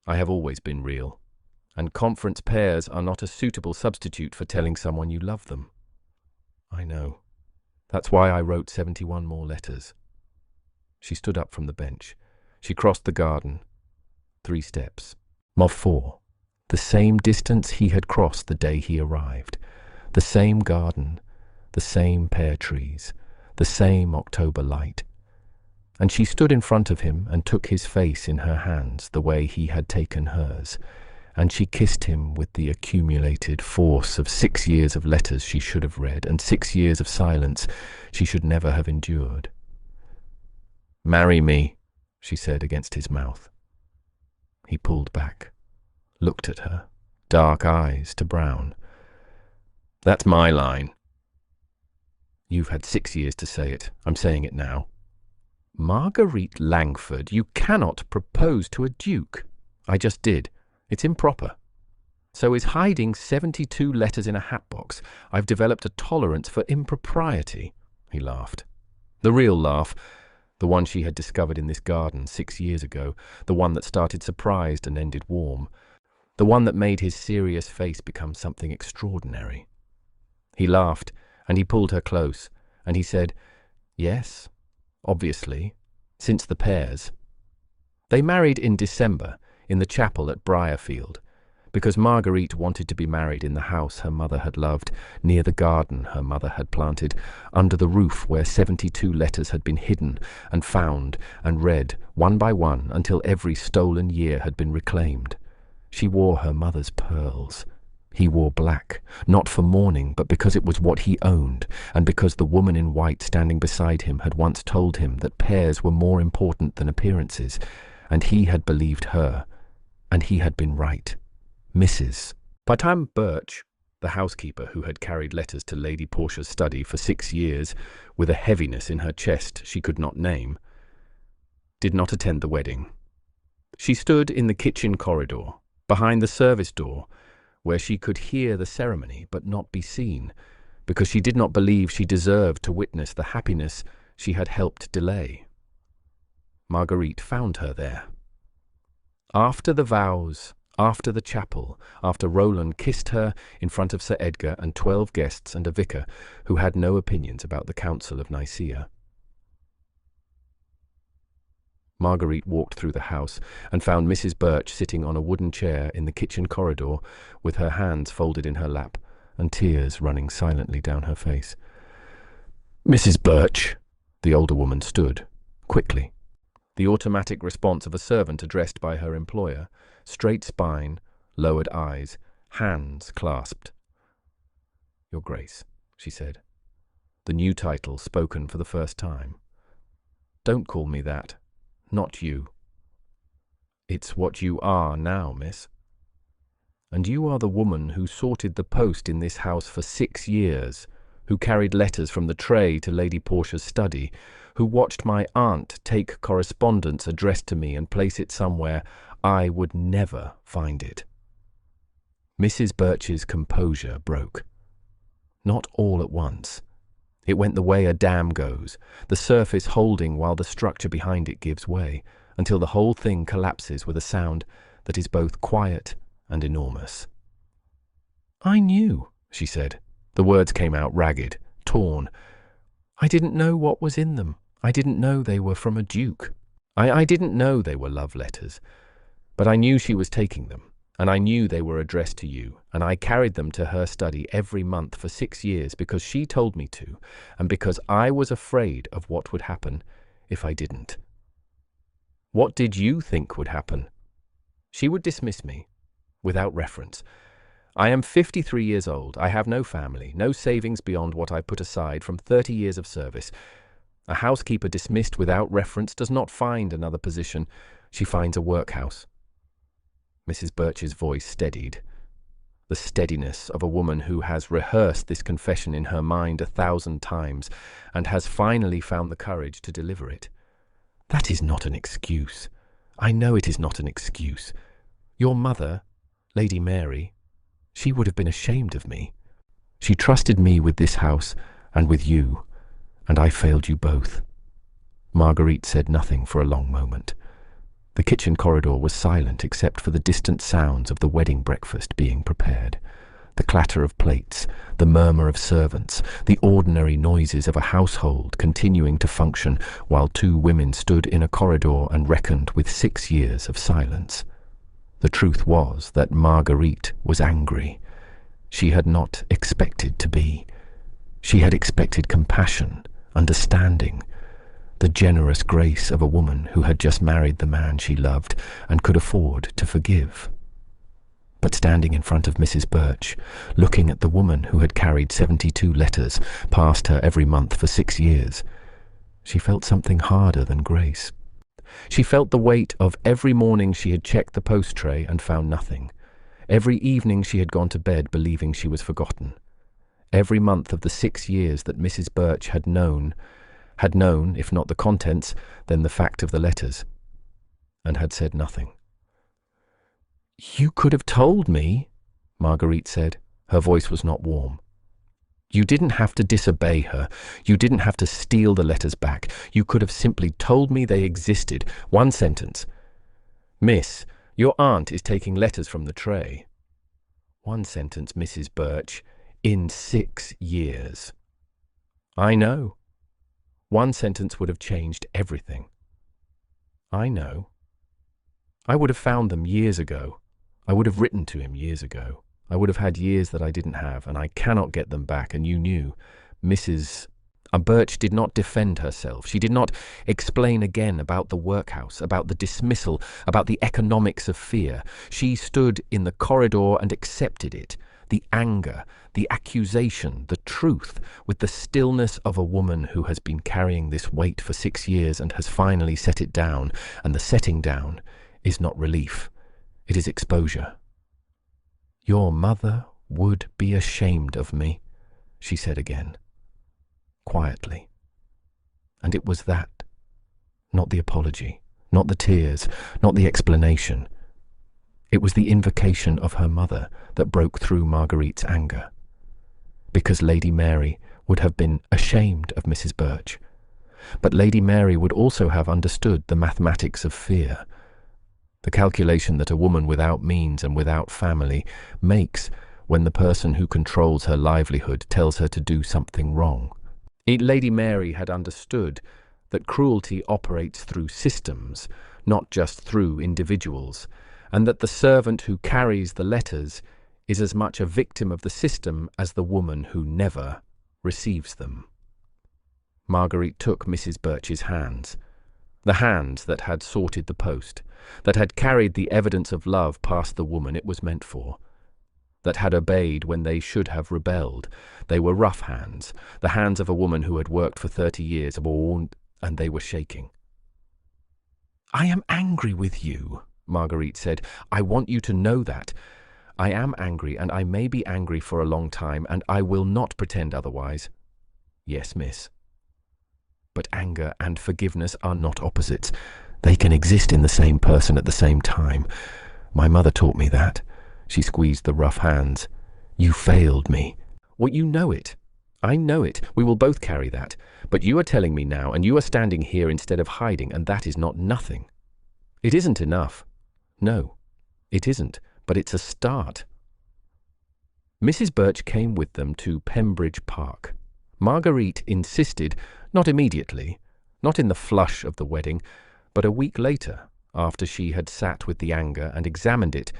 I have always been real. And conference pears are not a suitable substitute for telling someone you love them. I know. That's why I wrote 71 more letters. She stood up from the bench. She crossed the garden. 3 steps. 4. The same distance he had crossed the day he arrived. The same garden. The same pear trees. The same October light. And she stood in front of him and took his face in her hands the way he had taken hers. And she kissed him with the accumulated force of 6 years of letters she should have read and 6 years of silence she should never have endured. Marry me, she said against his mouth. He pulled back, looked at her, dark eyes to brown. That's my line. You've had 6 years to say it. I'm saying it now. Marguerite Langford, you cannot propose to a duke. I just did. It's improper. So is hiding 72 letters in a hatbox. I've developed a tolerance for impropriety. He laughed. The real laugh, the one she had discovered in this garden 6 years ago, the one that started surprised and ended warm, the one that made his serious face become something extraordinary. He laughed, and he pulled her close, and he said, Yes, obviously, since the pears. They married in December, in the chapel at Briarfield, because Marguerite wanted to be married in the house her mother had loved, near the garden her mother had planted, under the roof where 72 letters had been hidden and found and read, one by one, until every stolen year had been reclaimed. She wore her mother's pearls. He wore black, not for mourning, but because it was what he owned, and because the woman in white standing beside him had once told him that pears were more important than appearances, and he had believed her, and he had been right. Mrs. By the time Birch, the housekeeper who had carried letters to Lady Portia's study for 6 years, with a heaviness in her chest she could not name, did not attend the wedding. She stood in the kitchen corridor, behind the service door, where she could hear the ceremony but not be seen, because she did not believe she deserved to witness the happiness she had helped delay. Marguerite found her there. After the vows, after the chapel, after Roland kissed her in front of Sir Edgar and 12 guests and a vicar who had no opinions about the Council of Nicaea. Marguerite walked through the house and found Mrs. Birch sitting on a wooden chair in the kitchen corridor with her hands folded in her lap and tears running silently down her face. Mrs. Birch, the older woman stood, quickly. The automatic response of a servant addressed by her employer, straight spine, lowered eyes, hands clasped. Your Grace, she said, the new title spoken for the first time. Don't call me that. Not you. It's what you are now, miss. And you are the woman who sorted the post in this house for 6 years, who carried letters from the tray to Lady Portia's study, who watched my aunt take correspondence addressed to me and place it somewhere I would never find it. Mrs. Birch's composure broke. Not all at once. It went the way a dam goes, the surface holding while the structure behind it gives way, until the whole thing collapses with a sound that is both quiet and enormous. I knew, she said. The words came out ragged, torn. I didn't know what was in them. I didn't know they were from a duke. I didn't know they were love letters. But I knew she was taking them, and I knew they were addressed to you, and I carried them to her study every month for 6 years because she told me to, and because I was afraid of what would happen if I didn't. What did you think would happen? She would dismiss me, without reference. I am 53 years old. I have no family, no savings beyond what I put aside from 30 years of service. A housekeeper dismissed without reference does not find another position. She finds a workhouse. Mrs. Birch's voice steadied. The steadiness of a woman who has rehearsed this confession in her mind 1,000 times and has finally found the courage to deliver it. That is not an excuse. I know it is not an excuse. Your mother, Lady Mary, she would have been ashamed of me. She trusted me with this house and with you, and I failed you both. Marguerite said nothing for a long moment. The kitchen corridor was silent except for the distant sounds of the wedding breakfast being prepared. The clatter of plates, the murmur of servants, the ordinary noises of a household continuing to function while two women stood in a corridor and reckoned with 6 years of silence. The truth was that Marguerite was angry. She had not expected to be. She had expected compassion, understanding, the generous grace of a woman who had just married the man she loved and could afford to forgive. But standing in front of Mrs. Birch, looking at the woman who had carried 72 letters past her every month for 6 years, she felt something harder than grace. She felt the weight of every morning she had checked the post tray and found nothing. Every evening she had gone to bed believing she was forgotten. Every month of the 6 years that Mrs. Birch had known, if not the contents, then the fact of the letters, and had said nothing. "You could have told me," Marguerite said. Her voice was not warm. "You didn't have to disobey her. You didn't have to steal the letters back. You could have simply told me they existed. One sentence. 'Miss, your aunt is taking letters from the tray.' One sentence, Mrs. Birch, in 6 years. I know. One sentence would have changed everything. I know. I would have found them years ago. I would have written to him years ago. I would have had years that I didn't have, and I cannot get them back, and you knew. Mrs. Birch did not defend herself. She did not explain again about the workhouse, about the dismissal, about the economics of fear. She stood in the corridor and accepted it. The anger, the accusation, the truth, with the stillness of a woman who has been carrying this weight for 6 years and has finally set it down, and the setting down is not relief, it is exposure. "Your mother would be ashamed of me," she said again, quietly. And it was that, not the apology, not the tears, not the explanation. It was the invocation of her mother that broke through Marguerite's anger. Because Lady Mary would have been ashamed of Mrs. Birch. But Lady Mary would also have understood the mathematics of fear, the calculation that a woman without means and without family makes when the person who controls her livelihood tells her to do something wrong. Lady Mary had understood that cruelty operates through systems, not just through individuals, and that the servant who carries the letters is as much a victim of the system as the woman who never receives them. Marguerite took Mrs. Birch's hands, the hands that had sorted the post, that had carried the evidence of love past the woman it was meant for, that had obeyed when they should have rebelled. They were rough hands, the hands of a woman who had worked for 30 years, and they were shaking. "I am angry with you," Marguerite said. "I want you to know that. I am angry, and I may be angry for a long time, and I will not pretend otherwise." "Yes, miss." But anger and forgiveness are not opposites. They can exist in the same person at the same time. My mother taught me that. She squeezed the rough hands. "You failed me." "Well, you know it. I know it. We will both carry that. But you are telling me now, and you are standing here instead of hiding, and that is not nothing. It isn't enough. No, it isn't, but it's a start." Mrs. Birch came with them to Pembridge Park. Marguerite insisted, not immediately, not in the flush of the wedding, but a week later, after she had sat with the anger and examined it,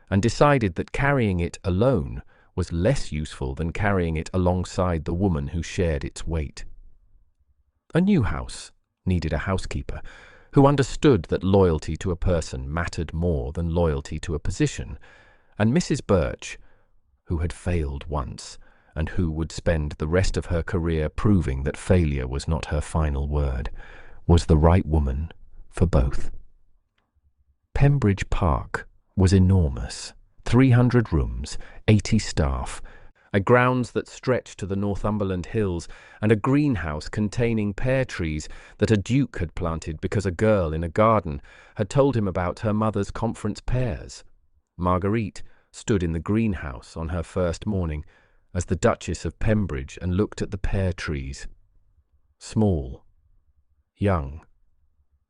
and decided that carrying it alone was less useful than carrying it alongside the woman who shared its weight. A new house needed a housekeeper who understood that loyalty to a person mattered more than loyalty to a position, and Mrs. Birch, who had failed once, and who would spend the rest of her career proving that failure was not her final word, was the right woman for both. Pembridge Park was enormous, 300 rooms, 80 staff, a grounds that stretched to the Northumberland hills, and a greenhouse containing pear trees that a duke had planted because a girl in a garden had told him about her mother's conference pears. Marguerite stood in the greenhouse on her first morning as the Duchess of Pembridge and looked at the pear trees. Small, young,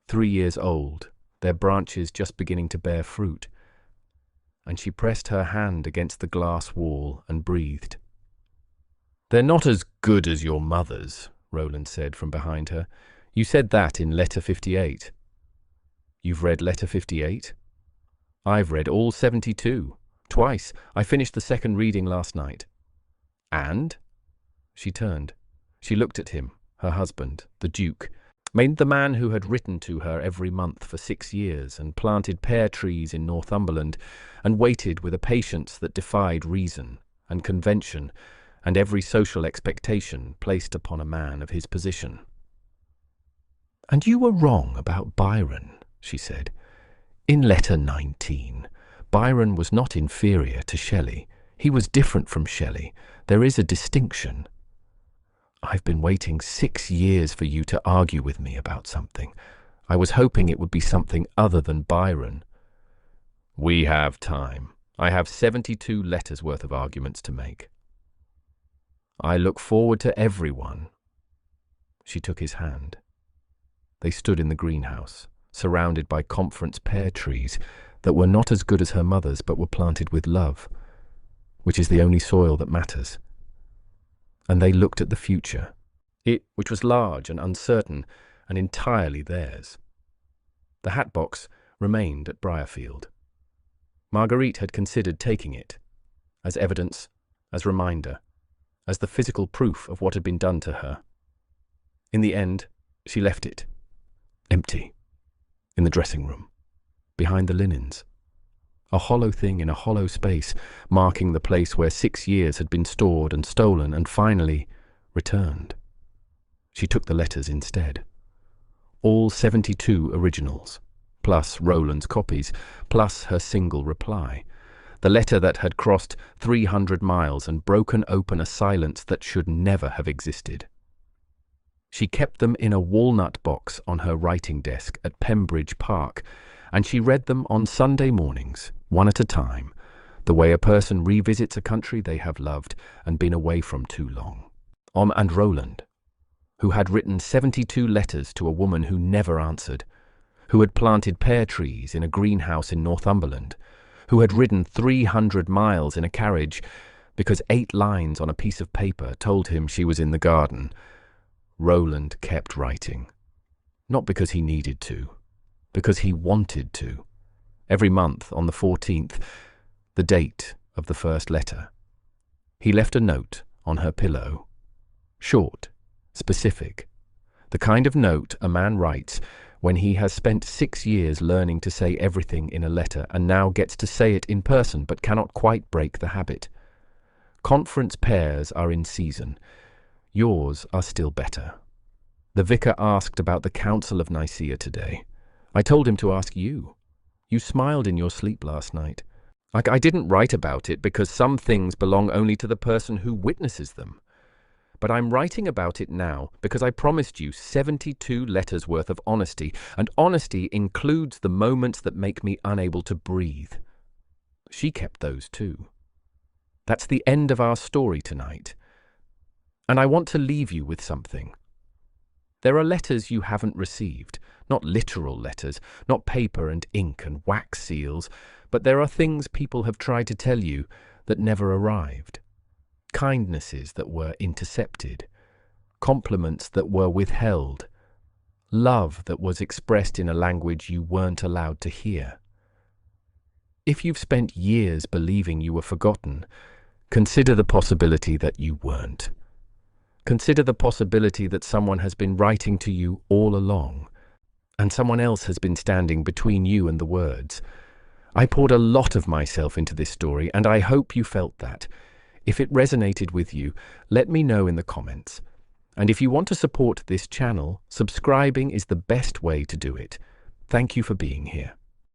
3 years old, their branches just beginning to bear fruit, and she pressed her hand against the glass wall and breathed. "They're not as good as your mother's," Roland said from behind her. "You said that in letter 58. "You've read letter 58? "I've read all 72. Twice. I finished the second reading last night." "And?" She turned. She looked at him, her husband, the Duke, the man who had written to her every month for 6 years and planted pear trees in Northumberland and waited with a patience that defied reason and convention and every social expectation placed upon a man of his position. "And you were wrong about Byron," she said. "In letter 19, Byron was not inferior to Shelley. He was different from Shelley. There is a distinction. I've been waiting 6 years for you to argue with me about something. I was hoping it would be something other than Byron." "We have time. I have 72 letters worth of arguments to make." "I look forward to every one." She took his hand. They stood in the greenhouse, surrounded by conference pear trees that were not as good as her mother's but were planted with love, which is the only soil that matters. And they looked at the future, which was large and uncertain and entirely theirs. The hatbox remained at Briarfield. Marguerite had considered taking it, as evidence, as reminder, as the physical proof of what had been done to her. In the end, she left it, empty, in the dressing room, behind the linens. A hollow thing in a hollow space, marking the place where 6 years had been stored and stolen and finally returned. She took the letters instead. All 72 originals, plus Roland's copies, plus her single reply. The letter that had crossed 300 miles and broken open a silence that should never have existed. She kept them in a walnut box on her writing desk at Pembridge Park, and she read them on Sunday mornings, one at a time, the way a person revisits a country they have loved and been away from too long. And Roland, who had written 72 letters to a woman who never answered, who had planted pear trees in a greenhouse in Northumberland, who had ridden 300 miles in a carriage because 8 lines on a piece of paper told him she was in the garden. Roland kept writing, not because he needed to, because he wanted to. Every month on the 14th, the date of the first letter, he left a note on her pillow. Short, specific, the kind of note a man writes when he has spent 6 years learning to say everything in a letter and now gets to say it in person but cannot quite break the habit. Conference pears are in season. Yours are still better. The vicar asked about the Council of Nicaea today. I told him to ask you. You smiled in your sleep last night. I didn't write about it because some things belong only to the person who witnesses them. But I'm writing about it now because I promised you 72 letters worth of honesty, and honesty includes the moments that make me unable to breathe. She kept those too. That's the end of our story tonight. And I want to leave you with something. There are letters you haven't received, not literal letters, not paper and ink and wax seals, but there are things people have tried to tell you that never arrived. Kindnesses that were intercepted, compliments that were withheld, love that was expressed in a language you weren't allowed to hear. If you've spent years believing you were forgotten, consider the possibility that you weren't. Consider the possibility that someone has been writing to you all along, and someone else has been standing between you and the words. I poured a lot of myself into this story, and I hope you felt that. If it resonated with you, let me know in the comments. And if you want to support this channel, subscribing is the best way to do it. Thank you for being here.